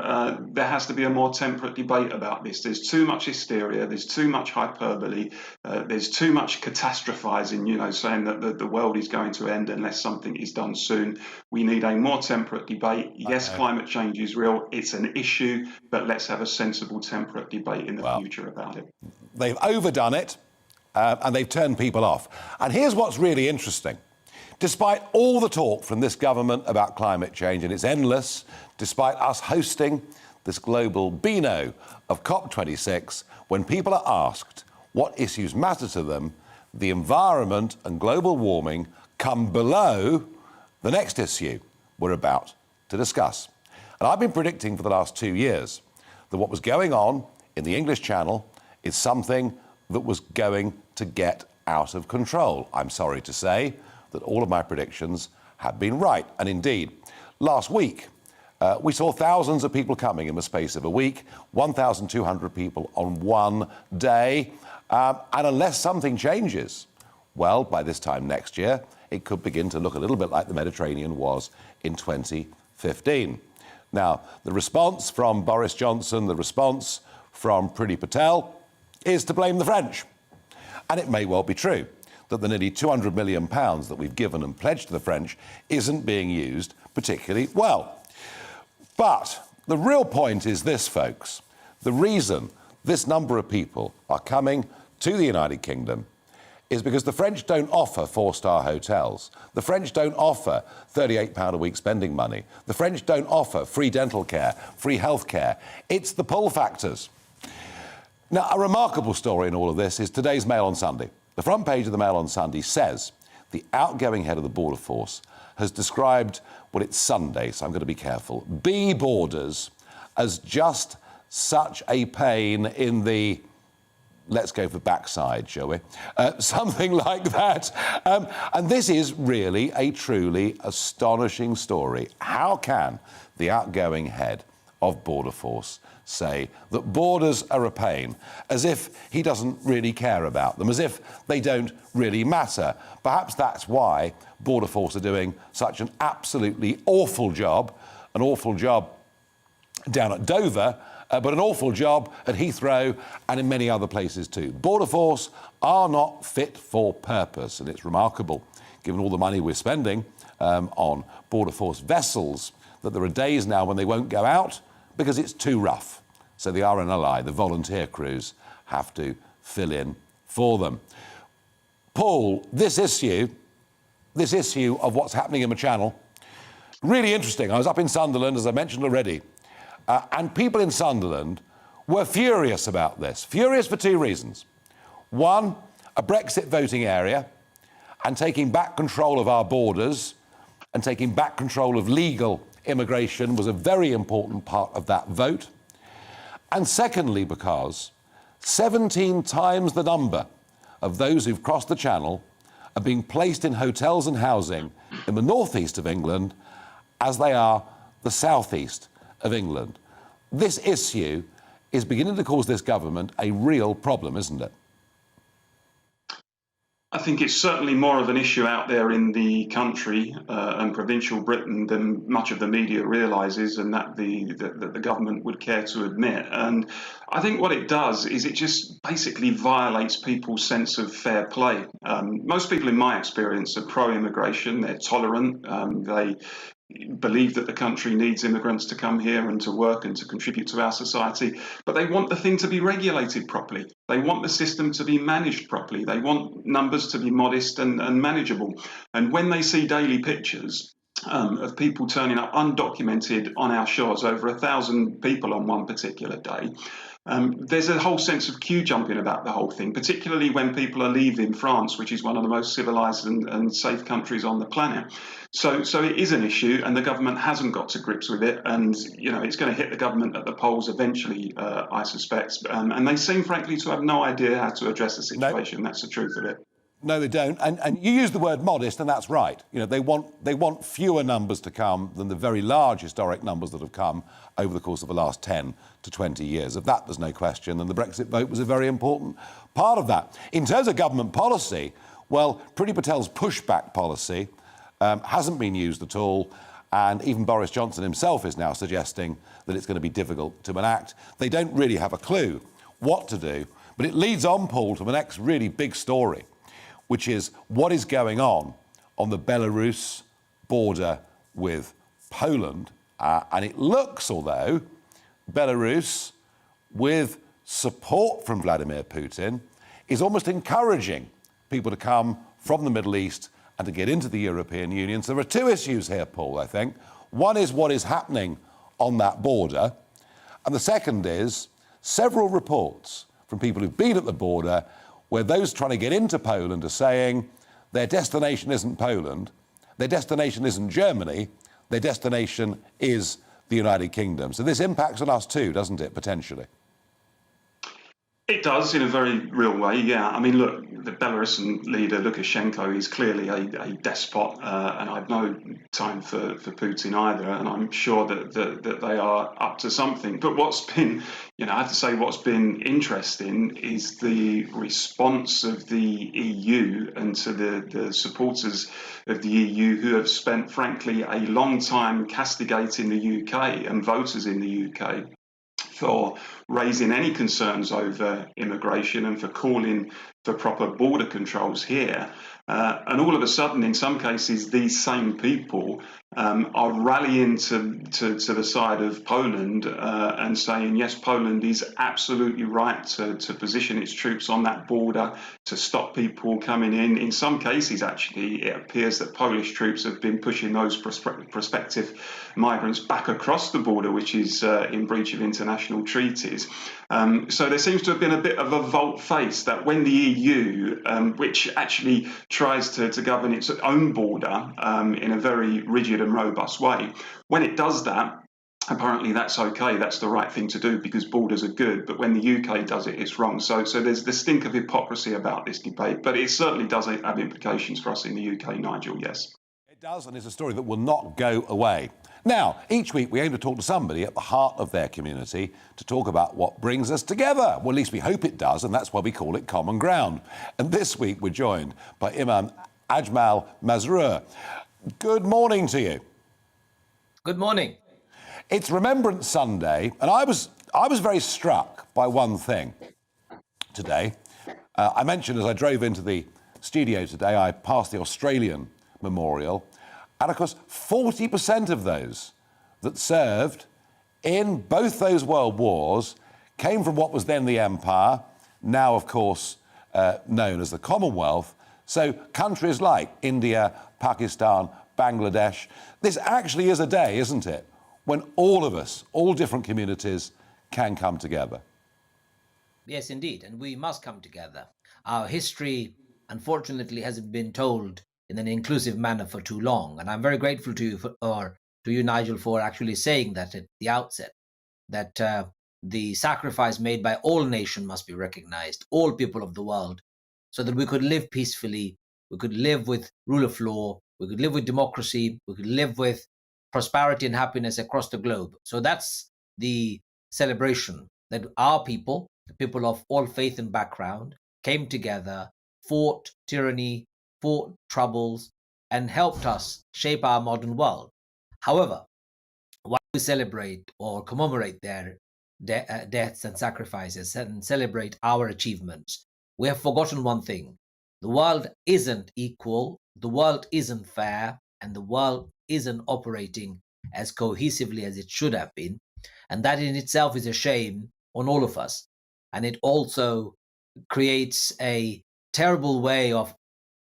there has to be a more temperate debate about this. There's too much hysteria, there's too much hyperbole, there's too much catastrophising, saying that the world is going to end unless something is done soon. We need a more temperate debate. Yes, climate change is real, it's an issue, but let's have a sensible, temperate debate in the future about it. They've overdone it, and they've turned people off. And here's what's really interesting. Despite all the talk from this government about climate change, and it's endless, despite us hosting this global Beano of COP26, when people are asked what issues matter to them, the environment and global warming come below the next issue we're about to discuss. And I've been predicting for the last 2 years that what was going on in the English Channel is something that was going to get out of control. I'm sorry to say that all of my predictions have been right. And indeed, last week, we saw thousands of people coming in the space of a week, 1,200 people on one day. And unless something changes, well, by this time next year, it could begin to look a little bit like the Mediterranean was in 2015. Now, the response from Boris Johnson, the response from Priti Patel is to blame the French. And it may well be true that the nearly £200 million that we've given and pledged to the French isn't being used particularly well. But the real point is this, folks. The reason this number of people are coming to the United Kingdom is because the French don't offer four-star hotels. The French don't offer £38 a week spending money. The French don't offer free dental care, free health care. It's the pull factors. Now, a remarkable story in all of this is today's Mail on Sunday. The front page of the Mail on Sunday says the outgoing head of the Border Force has described, well, it's Sunday, so I'm going to be careful, B borders as just such a pain in the, let's go for backside, shall we? Something like that. And this is really a truly astonishing story. How can the outgoing head of Border Force say that borders are a pain, as if he doesn't really care about them, as if they don't really matter? Perhaps that's why Border Force are doing such an absolutely awful job down at Dover, but an awful job at Heathrow and in many other places too. Border Force are not fit for purpose, and it's remarkable, given all the money we're spending on Border Force vessels, that there are days now when they won't go out because it's too rough. So the RNLI, the volunteer crews, have to fill in for them. Paul, this issue of what's happening in the Channel, really interesting. I was up in Sunderland, as I mentioned already, and people in Sunderland were furious about this. Furious for two reasons. One, a Brexit voting area, and taking back control of our borders and taking back control of legal immigration was a very important part of that vote. And secondly, because 17 times the number of those who've crossed the Channel are being placed in hotels and housing in the northeast of England as they are the southeast of England. This issue is beginning to cause this government a real problem, isn't it? I think it's certainly more of an issue out there in the country and provincial Britain than much of the media realises, and that the government would care to admit. And I think what it does is it just basically violates people's sense of fair play. Most people, in my experience, are pro-immigration. They're tolerant. They believe that the country needs immigrants to come here and to work and to contribute to our society, but they want the thing to be regulated properly. They want the system to be managed properly. They want numbers to be modest and manageable. And when they see daily pictures of people turning up undocumented on our shores, over 1,000 people on one particular day, there's a whole sense of queue jumping about the whole thing, particularly when people are leaving France, which is one of the most civilised and safe countries on the planet. So it is an issue, and the government hasn't got to grips with it, and it's going to hit the government at the polls eventually, I suspect. And they seem, frankly, to have no idea how to address the situation. No. That's the truth of it. No, they don't. And you use the word modest, and that's right. They want fewer numbers to come than the very large historic numbers that have come over the course of the last 10 to 20 years. Of that, there's no question, and the Brexit vote was a very important part of that. In terms of government policy, well, Priti Patel's pushback policy hasn't been used at all, And even Boris Johnson himself is now suggesting that it's going to be difficult to enact. They don't really have a clue what to do. But it leads on, Paul, to the next really big story, which is what is going on the Belarus border with Poland. And it looks, although, Belarus, with support from Vladimir Putin, is almost encouraging people to come from the Middle East and to get into the European Union. So there are two issues here, Paul, I think. One is what is happening on that border. And the second is several reports from people who've been at the border where those trying to get into Poland are saying their destination isn't Poland, their destination isn't Germany, their destination is the United Kingdom. So this impacts on us too, doesn't it, potentially? It does, in a very real way, yeah. I mean, look, the Belarusian leader, Lukashenko, is clearly a despot, and I've no time for Putin either, and I'm sure that they are up to something. But what's been, I have to say, what's been interesting is the response of the EU and to the supporters of the EU who have spent, frankly, a long time castigating the UK and voters in the UK for raising any concerns over immigration and for calling for proper border controls here. And all of a sudden, in some cases, these same people are rallying to the side of Poland and saying, yes, Poland is absolutely right to position its troops on that border to stop people coming in. In some cases, actually, it appears that Polish troops have been pushing those prospective migrants back across the border, which is in breach of international treaties. So there seems to have been a bit of a volte-face that when the EU, which actually tries to govern its own border in a very rigid and robust way, when it does that, apparently that's okay, that's the right thing to do because borders are good, but when the UK does it, it's wrong. So there's the stink of hypocrisy about this debate, but it certainly does have implications for us in the UK, Nigel, yes. It does, and it's a story that will not go away. Now, each week we aim to talk to somebody at the heart of their community to talk about what brings us together. Well, at least we hope it does, and that's why we call it Common Ground. And this week we're joined by Imam Ajmal Masra. Good morning to you. Good morning. It's Remembrance Sunday, and I was very struck by one thing today. I mentioned as I drove into the studio today, I passed the Australian memorial, and of course, 40% of those that served in both those world wars came from what was then the Empire, now, of course, known as the Commonwealth. So countries like India, Pakistan, Bangladesh. This actually is a day, isn't it, when all of us, all different communities, can come together. Yes, indeed, and we must come together. Our history, unfortunately, hasn't been told in an inclusive manner for too long, and I'm very grateful to you, Nigel, for actually saying that at the outset, that the sacrifice made by all nations must be recognized, all people of the world, so that we could live peacefully, we could live with rule of law, we could live with democracy, we could live with prosperity and happiness across the globe. So that's the celebration, that our people, the people of all faith and background, came together, fought tyranny, fought troubles, and helped us shape our modern world. However, while we celebrate or commemorate their deaths and sacrifices and celebrate our achievements, we have forgotten one thing. The world isn't equal, the world isn't fair, and the world isn't operating as cohesively as it should have been. And that in itself is a shame on all of us. And it also creates a terrible way of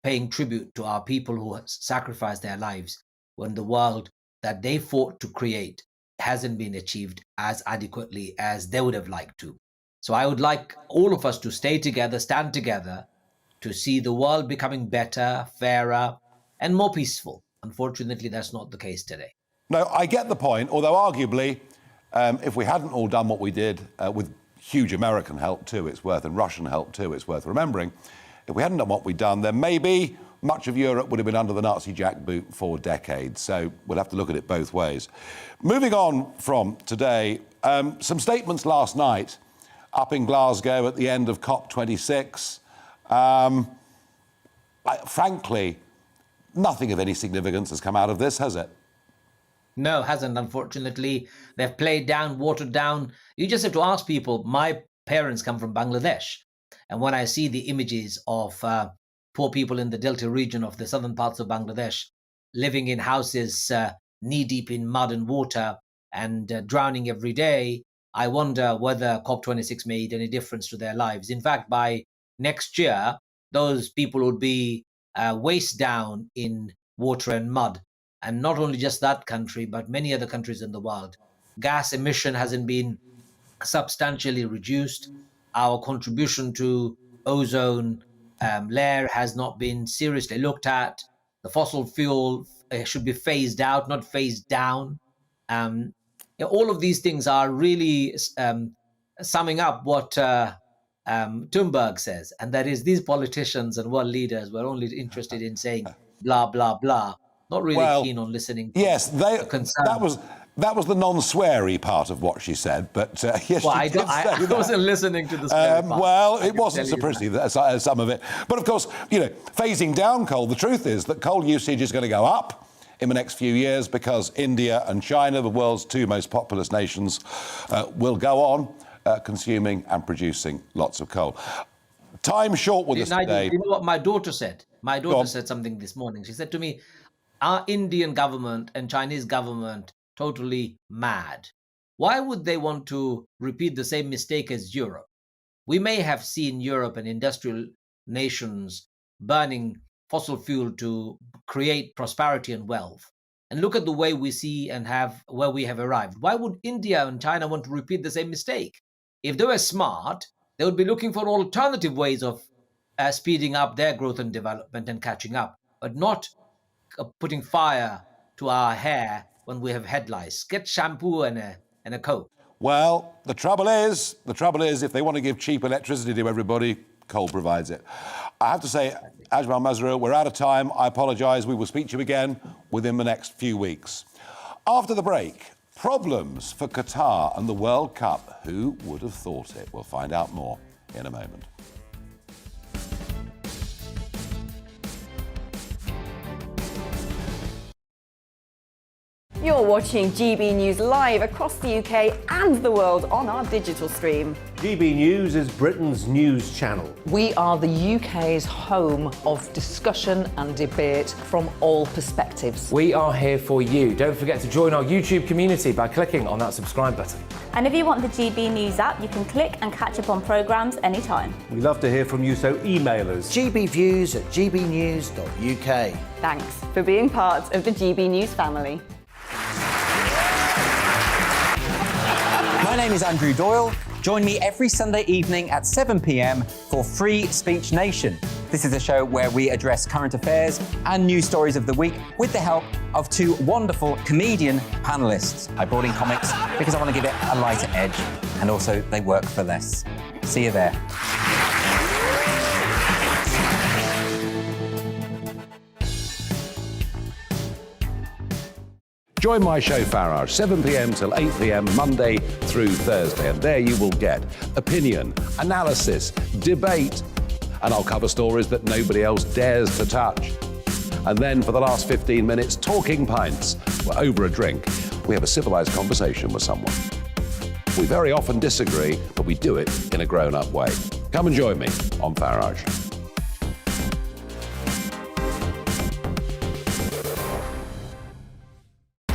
paying tribute to our people who sacrificed their lives when the world that they fought to create hasn't been achieved as adequately as they would have liked to. So I would like all of us to stay together, stand together, to see the world becoming better, fairer, and more peaceful. Unfortunately, that's not the case today. No, I get the point, although arguably, if we hadn't all done what we did, with huge American help too, it's worth, and Russian help too, it's worth remembering, if we hadn't done what we'd done, then maybe much of Europe would have been under the Nazi jackboot for decades. So we'll have to look at it both ways. Moving on from today, some statements last night up in Glasgow at the end of COP26. Frankly, nothing of any significance has come out of this, has it? No, hasn't, unfortunately. They've played down, watered down. You just have to ask people. My parents come from Bangladesh. And when I see the images of poor people in the Delta region of the southern parts of Bangladesh living in houses knee-deep in mud and water and drowning every day, I wonder whether COP26 made any difference to their lives. In fact, by next year, those people would be waist down in water and mud. And not only just that country, but many other countries in the world. Gas emission hasn't been substantially reduced. Our contribution to ozone layer has not been seriously looked at. The fossil fuel should be phased out, not phased down. All of these things are really summing up what Thunberg says, and that is these politicians and world leaders were only interested in saying blah, blah, blah, not really keen on listening to the concern. That was the non-sweary part of what she said, but yes, well, I wasn't listening to the sweary part. Well, it wasn't so pretty, some of it. But of course, phasing down coal, the truth is that coal usage is going to go up in the next few years because India and China, the world's two most populous nations, will go on consuming and producing lots of coal. Time short with us today. You know what my daughter said? My daughter said something this morning. She said to me, "Our Indian government and Chinese government totally mad. Why would they want to repeat the same mistake as Europe? We may have seen Europe and industrial nations burning fossil fuel to create prosperity and wealth. And look at the way we see and have where we have arrived. Why would India and China want to repeat the same mistake? If they were smart, they would be looking for alternative ways of speeding up their growth and development and catching up, but not putting fire to our hair when we have head lice. Get shampoo and a coat." Well, the trouble is, if they want to give cheap electricity to everybody, coal provides it. I have to say, Ajmal, Masra, we're out of time. I apologise. We will speak to you again within the next few weeks. After the break, problems for Qatar and the World Cup. Who would have thought it? We'll find out more in a moment. You're watching GB News live across the UK and the world on our digital stream. GB News is Britain's news channel. We are the UK's home of discussion and debate from all perspectives. We are here for you. Don't forget to join our YouTube community by clicking on that subscribe button. And if you want the GB News app, you can click and catch up on programmes anytime. We love to hear from you, so email us. gbviews@gbnews.uk. Thanks for being part of the GB News family. My name is Andrew Doyle. Join me every Sunday evening at 7 p.m. for Free Speech Nation. This is a show where we address current affairs and news stories of the week with the help of two wonderful comedian panellists. I brought in comics because I want to give it a lighter edge, and also they work for less. See you there. Join my show Farage, 7 p.m. till 8 p.m. Monday through Thursday, and there you will get opinion, analysis, debate, and I'll cover stories that nobody else dares to touch. And then for the last 15 minutes, talking pints. We're over a drink. We have a civilised conversation with someone. We very often disagree, but we do it in a grown-up way. Come and join me on Farage.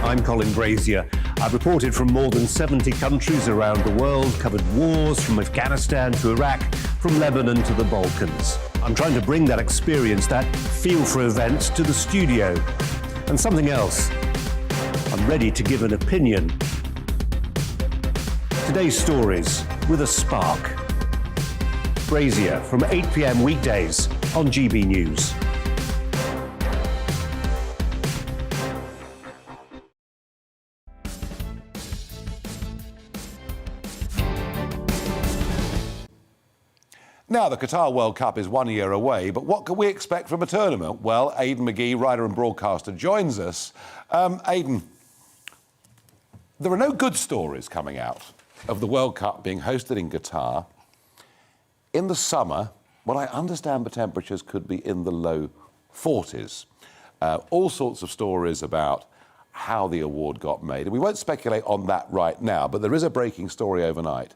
I'm Colin Brazier. I've reported from more than 70 countries around the world, covered wars from Afghanistan to Iraq, from Lebanon to the Balkans. I'm trying to bring that experience, that feel for events, to the studio. And something else, I'm ready to give an opinion. Today's stories with a spark. Brazier from 8 p.m. weekdays on GB News. Now, the Qatar World Cup is 1 year away, but what can we expect from a tournament? Well, Aidan McGee, writer and broadcaster, joins us. Aidan, there are no good stories coming out of the World Cup being hosted in Qatar. In the summer, what I understand the temperatures could be in the low 40s. All sorts of stories about how the award got made. And we won't speculate on that right now, but there is a breaking story overnight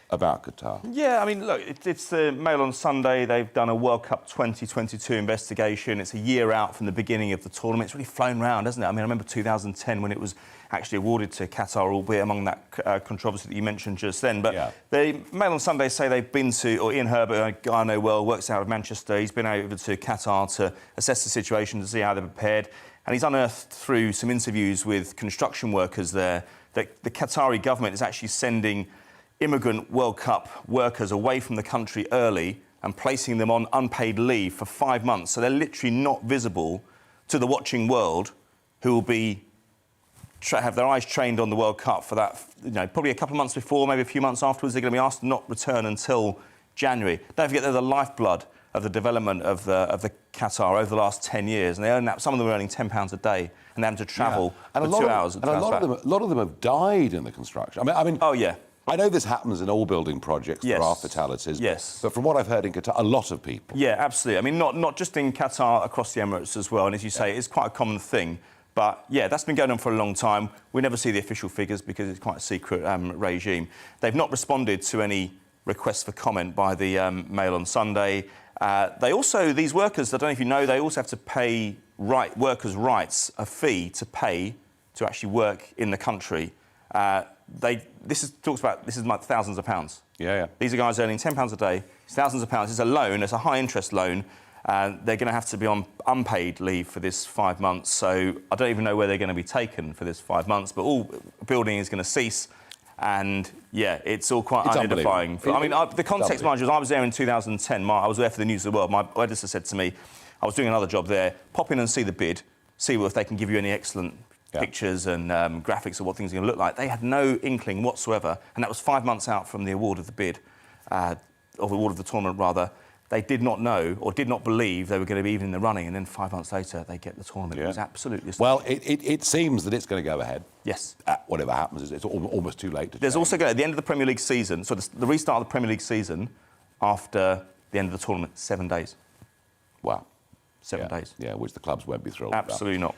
about Qatar. Yeah, I mean, look, it's the Mail on Sunday. They've done a World Cup 2022 investigation. It's a year out from the beginning of the tournament. It's really flown round, hasn't it? I mean, I remember 2010 when it was actually awarded to Qatar, albeit among that controversy that you mentioned just then. But the Mail on Sunday say they've been to, or Ian Herbert, a guy I know well, works out of Manchester. He's been over to Qatar to assess the situation, to see how they're prepared. And he's unearthed through some interviews with construction workers there that the Qatari government is actually sending immigrant World Cup workers away from the country early and placing them on unpaid leave for 5 months. So they're literally not visible to the watching world, who will be have their eyes trained on the World Cup for that, probably a couple of months before, maybe a few months afterwards. They're going to be asked to not return until January. Don't forget they're the lifeblood of the development of the Qatar over the last 10 years, and they earn some of them are earning £10 a day, and they're having to travel for 2 hours. And a lot of them have died in the construction. I mean, oh yeah. I know this happens in all building projects. There are fatalities. Yes. But from what I've heard in Qatar, a lot of people. Yeah, absolutely. I mean, not just in Qatar, across the Emirates as well. And as you say, it's quite a common thing. But, yeah, that's been going on for a long time. We never see the official figures because it's quite a secret regime. They've not responded to any requests for comment by the Mail on Sunday. They also, these workers, I don't know if you know, they also have to pay workers' rights a fee to pay to actually work in the country. This is like thousands of pounds. Yeah. These are guys earning £10 a day. It's thousands of pounds. It's a loan. It's a high-interest loan. They're going to have to be on unpaid leave for this 5 months. So I don't even know where they're going to be taken for this 5 months. But all building is going to cease. And, yeah, it's all quite unedifying. I mean, the context, mind you, was I was there in 2010. I was there for the News of the World. My editor said to me, I was doing another job there, pop in and see the bid, see if they can give you any excellent pictures and graphics of what things are going to look like. They had no inkling whatsoever, and that was 5 months out from the award of the bid, or the award of the tournament, rather. They did not know or did not believe they were going to be even in the running, and then 5 months later they get the tournament. It was absolutely astonishing. Well, it seems that it's going to go ahead. Yes. Whatever happens, it's almost too late to There's also going to, at the end of the Premier League season, so the restart of the Premier League season after the end of the tournament, 7 days. Wow. 7 days. Yeah, which the clubs won't be thrilled Absolutely not.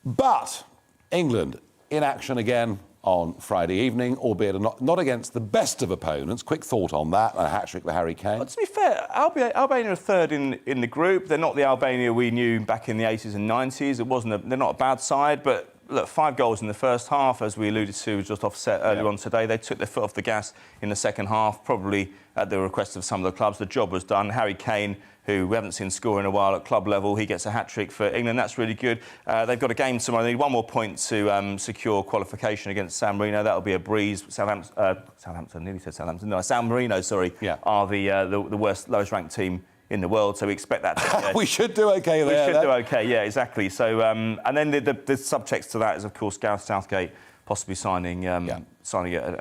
But England in action again on Friday evening, albeit not against the best of opponents. Quick thought on that, a hat-trick for Harry Kane. To be fair, Albania are third in the group. They're not the Albania we knew back in the 80s and 90s. They're not a bad side, but look, 5 goals in the first half, as we alluded to, just offset earlier on today. They took their foot off the gas in the second half, probably at the request of some of the clubs. The job was done. Harry Kane, who we haven't seen score in a while at club level, he gets a hat-trick for England. That's really good. They've got a game tomorrow. They need one more point to secure qualification against San Marino. That'll be a breeze. Southampton, nearly said Southampton. No, San Marino, sorry, are the lowest-ranked team in the world, so we expect that to we should do OK there. We should do OK, yeah, exactly. So, and then the subtext to that is, of course, Gareth Southgate possibly signing an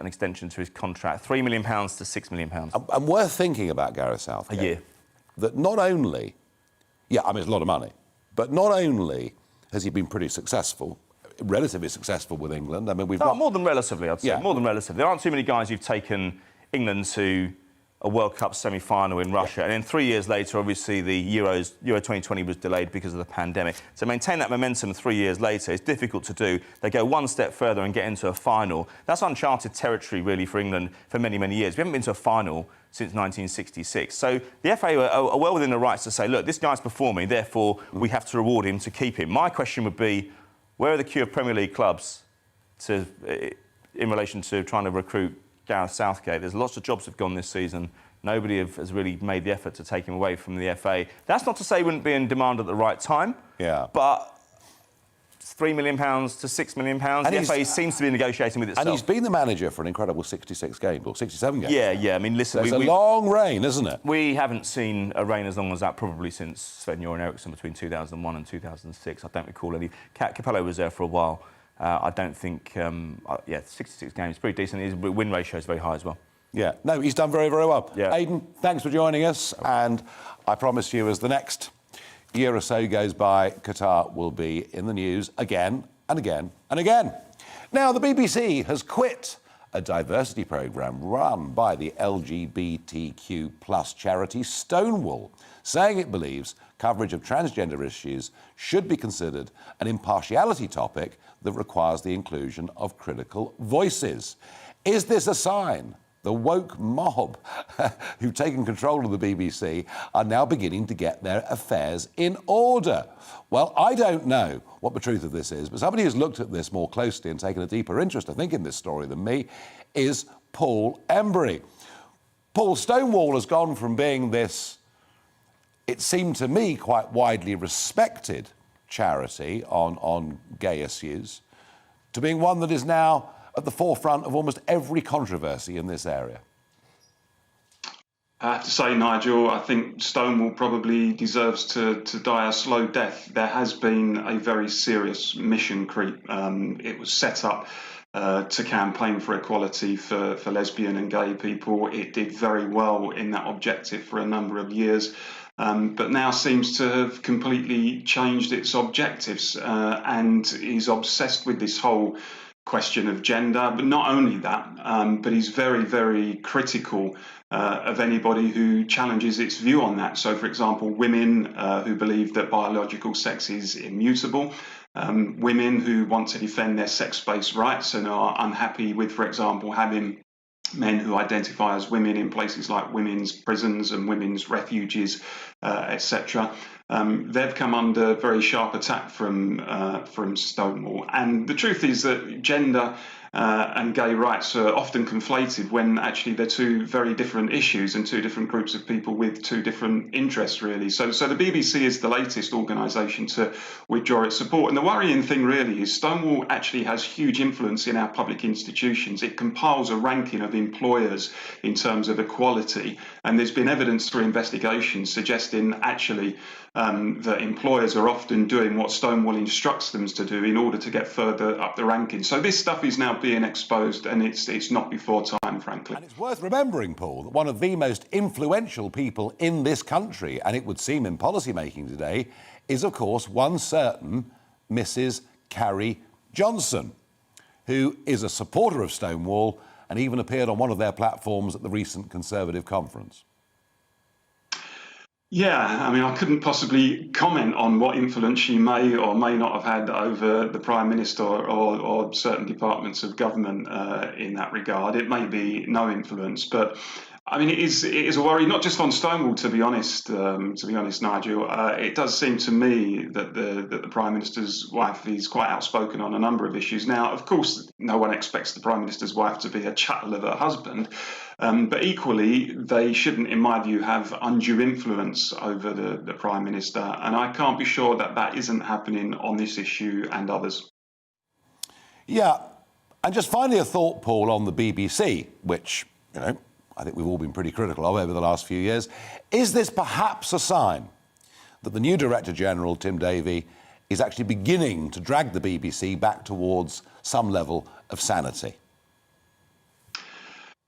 extension to his contract, £3 million to £6 million. And worth thinking about Gareth Southgate. A year. That not only, it's a lot of money, but not only has he been pretty successful, relatively successful with England. I mean, we've more than relatively, I'd say. More than relatively. There aren't too many guys who've taken England to a World Cup semi-final in Russia. And then 3 years later, obviously, the Euro 2020 was delayed because of the pandemic. So maintain that momentum 3 years later is difficult to do. They go one step further and get into a final. That's uncharted territory, really, for England for many, many years. We haven't been to a final since 1966. So the FA are well within the rights to say, look, this guy's performing, therefore we have to reward him to keep him. My question would be, where are the queue of Premier League clubs in relation to trying to recruit Gareth Southgate? There's lots of jobs that have gone this season. Nobody has really made the effort to take him away from the FA. That's not to say he wouldn't be in demand at the right time. Yeah. But £3 million to £6 million. The FA seems to be negotiating with itself. And he's been the manager for an incredible 66 games, or 67 games. Yeah. I mean, listen... It's a long reign, isn't it? We haven't seen a reign as long as that probably since Sven-Göran Eriksson between 2001 and 2006. I don't recall any. Capello was there for a while. I don't think... 66 games, pretty decent. His win ratio is very high as well. Yeah. No, he's done very, very well. Yeah. Aidan, thanks for joining us. And I promise you, as the next year or so goes by, Qatar will be in the news again and again and again. Now, the BBC has quit a diversity programme run by the LGBTQ plus charity Stonewall, saying it believes coverage of transgender issues should be considered an impartiality topic that requires the inclusion of critical voices. Is this a sign the woke mob who've taken control of the BBC are now beginning to get their affairs in order? Well, I don't know what the truth of this is, but somebody who's looked at this more closely and taken a deeper interest, I think, in this story than me, is Paul Embry. Paul, Stonewall has gone from being this, it seemed to me, quite widely respected charity on gay issues, to being one that is now at the forefront of almost every controversy in this area. I have to say, Nigel, I think Stonewall probably deserves to die a slow death. There has been a very serious mission creep. It was set up to campaign for equality for lesbian and gay people. It did very well in that objective for a number of years. But now seems to have completely changed its objectives and is obsessed with this whole question of gender. But not only that, but he's very, very critical of anybody who challenges its view on that. So, for example, women who believe that biological sex is immutable, women who want to defend their sex-based rights and are unhappy with, for example, having men who identify as women in places like women's prisons and women's refuges, etc. They've come under very sharp attack from Stonewall. And the truth is that gender and gay rights are often conflated when actually they're two very different issues and two different groups of people with two different interests, really. So the BBC is the latest organisation to withdraw its support. And the worrying thing really is Stonewall actually has huge influence in our public institutions. It compiles a ranking of employers in terms of equality. And there's been evidence through investigations suggesting actually that employers are often doing what Stonewall instructs them to do in order to get further up the rankings. So this stuff is now being exposed, and it's not before time, frankly. And it's worth remembering, Paul, that one of the most influential people in this country, and it would seem in policy making today, is, of course, one certain Mrs. Carrie Johnson, who is a supporter of Stonewall and even appeared on one of their platforms at the recent Conservative conference. Yeah, I mean, I couldn't possibly comment on what influence she may or may not have had over the Prime Minister or certain departments of government in that regard. It may be no influence, but I mean, it is a worry, not just on Stonewall, to be honest, Nigel. It does seem to me that the Prime Minister's wife is quite outspoken on a number of issues. Now, of course, no one expects the Prime Minister's wife to be a chattel of her husband, but equally, they shouldn't, in my view, have undue influence over the Prime Minister. And I can't be sure that isn't happening on this issue and others. Yeah, and just finally a thought, Paul, on the BBC, which, you know, I think we've all been pretty critical of over the last few years. Is this perhaps a sign that the new Director General, Tim Davie, is actually beginning to drag the BBC back towards some level of sanity?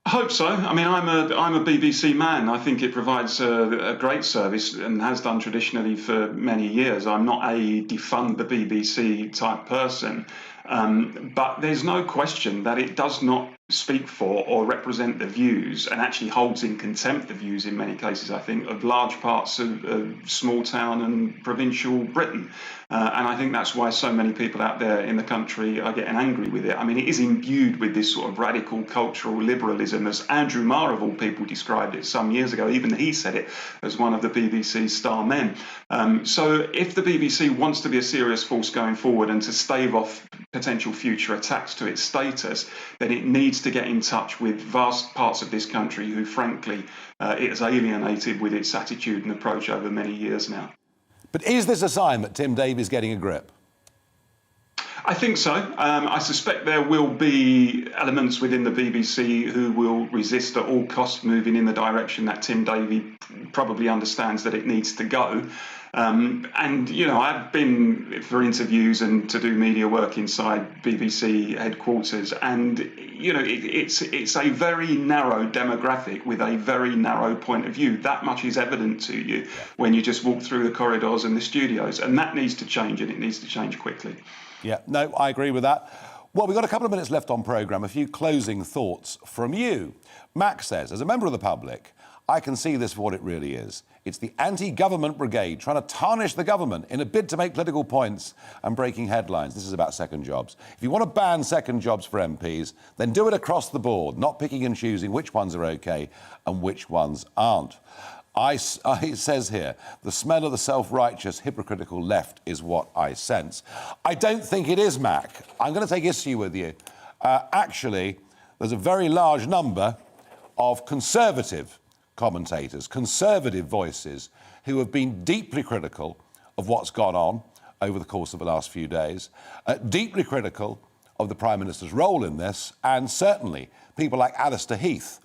I hope so. I mean, I'm a BBC man. I think it provides a great service and has done traditionally for many years. I'm not a defund the BBC type person, but there's no question that it does not speak for or represent the views, and actually holds in contempt the views in many cases, I think, of large parts of small town and provincial Britain. And I think that's why so many people out there in the country are getting angry with it. I mean, it is imbued with this sort of radical cultural liberalism, as Andrew Marr, of all people, described it some years ago. Even he said it as one of the BBC's star men. So if the BBC wants to be a serious force going forward and to stave off potential future attacks to its status, then it needs to get in touch with vast parts of this country who, frankly, it has alienated with its attitude and approach over many years now. But is this a sign that Tim Davie's getting a grip? I think so. I suspect there will be elements within the BBC who will resist at all costs moving in the direction that Tim Davie probably understands that it needs to go. And, you know, I've been for interviews and to do media work inside BBC headquarters, and, you know, it's a very narrow demographic with a very narrow point of view. That much is evident to you when you just walk through the corridors and the studios, and that needs to change, and it needs to change quickly. Yeah, no, I agree with that. Well, we've got a couple of minutes left on programme. A few closing thoughts from you. Max says, as a member of the public, I can see this for what it really is. It's the anti-government brigade trying to tarnish the government in a bid to make political points and breaking headlines. This is about second jobs. If you want to ban second jobs for MPs, then do it across the board, not picking and choosing which ones are OK and which ones aren't. It says here, the smell of the self-righteous, hypocritical left is what I sense. I don't think it is, Mac. I'm going to take issue with you. Actually, there's a very large number of conservative commentators, conservative voices, who have been deeply critical of what's gone on over the course of the last few days, deeply critical of the Prime Minister's role in this, and certainly people like Alistair Heath,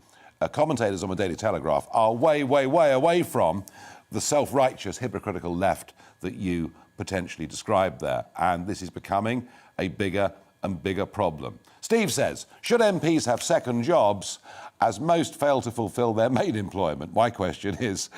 commentators on the Daily Telegraph, are way, way, way away from the self-righteous, hypocritical left that you potentially described there. And this is becoming a bigger and bigger problem. Steve says, should MPs have second jobs, as most fail to fulfil their main employment? My question is,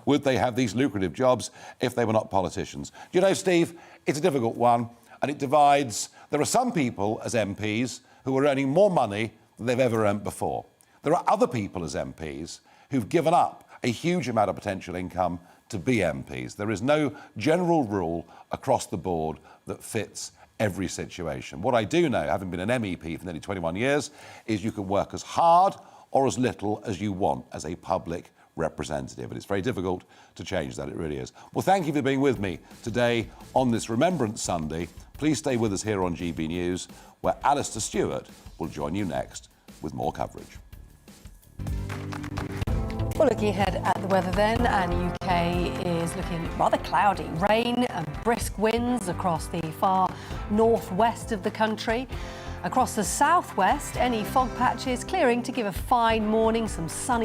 would they have these lucrative jobs if they were not politicians? Do you know, Steve, it's a difficult one, and it divides. There are some people as MPs who are earning more money than they've ever earned before. There are other people as MPs who've given up a huge amount of potential income to be MPs. There is no general rule across the board that fits every situation. What I do know, having been an MEP for nearly 21 years, is you can work as hard or as little as you want as a public representative. And it's very difficult to change that, it really is. Well, thank you for being with me today on this Remembrance Sunday. Please stay with us here on GB News, where Alistair Stewart will join you next with more coverage. Well, looking ahead at the weather then, and UK is looking rather cloudy. Rain and brisk winds across the far northwest of the country. Across the southwest, any fog patches clearing to give a fine morning, some sunny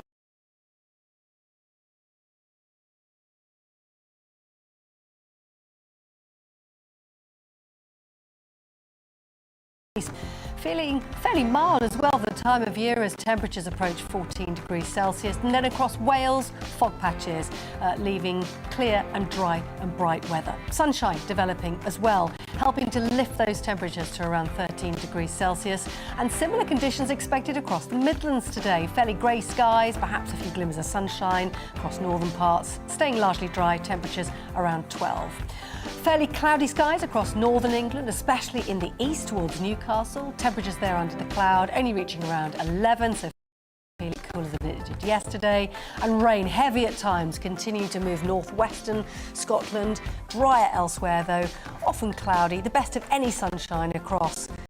feeling fairly mild as well for the time of year as temperatures approach 14 degrees Celsius. And then across Wales, fog patches, leaving clear and dry and bright weather. Sunshine developing as well, helping to lift those temperatures to around 13 degrees Celsius. And similar conditions expected across the Midlands today. Fairly grey skies, perhaps a few glimmers of sunshine across northern parts, staying largely dry, temperatures around 12. Fairly cloudy skies across northern England, especially in the east towards Newcastle. Temperatures there under the cloud only reaching around 11, so feeling cooler than it did yesterday. And rain heavy at times, continuing to move northwestern Scotland. Drier elsewhere though, often cloudy. The best of any sunshine across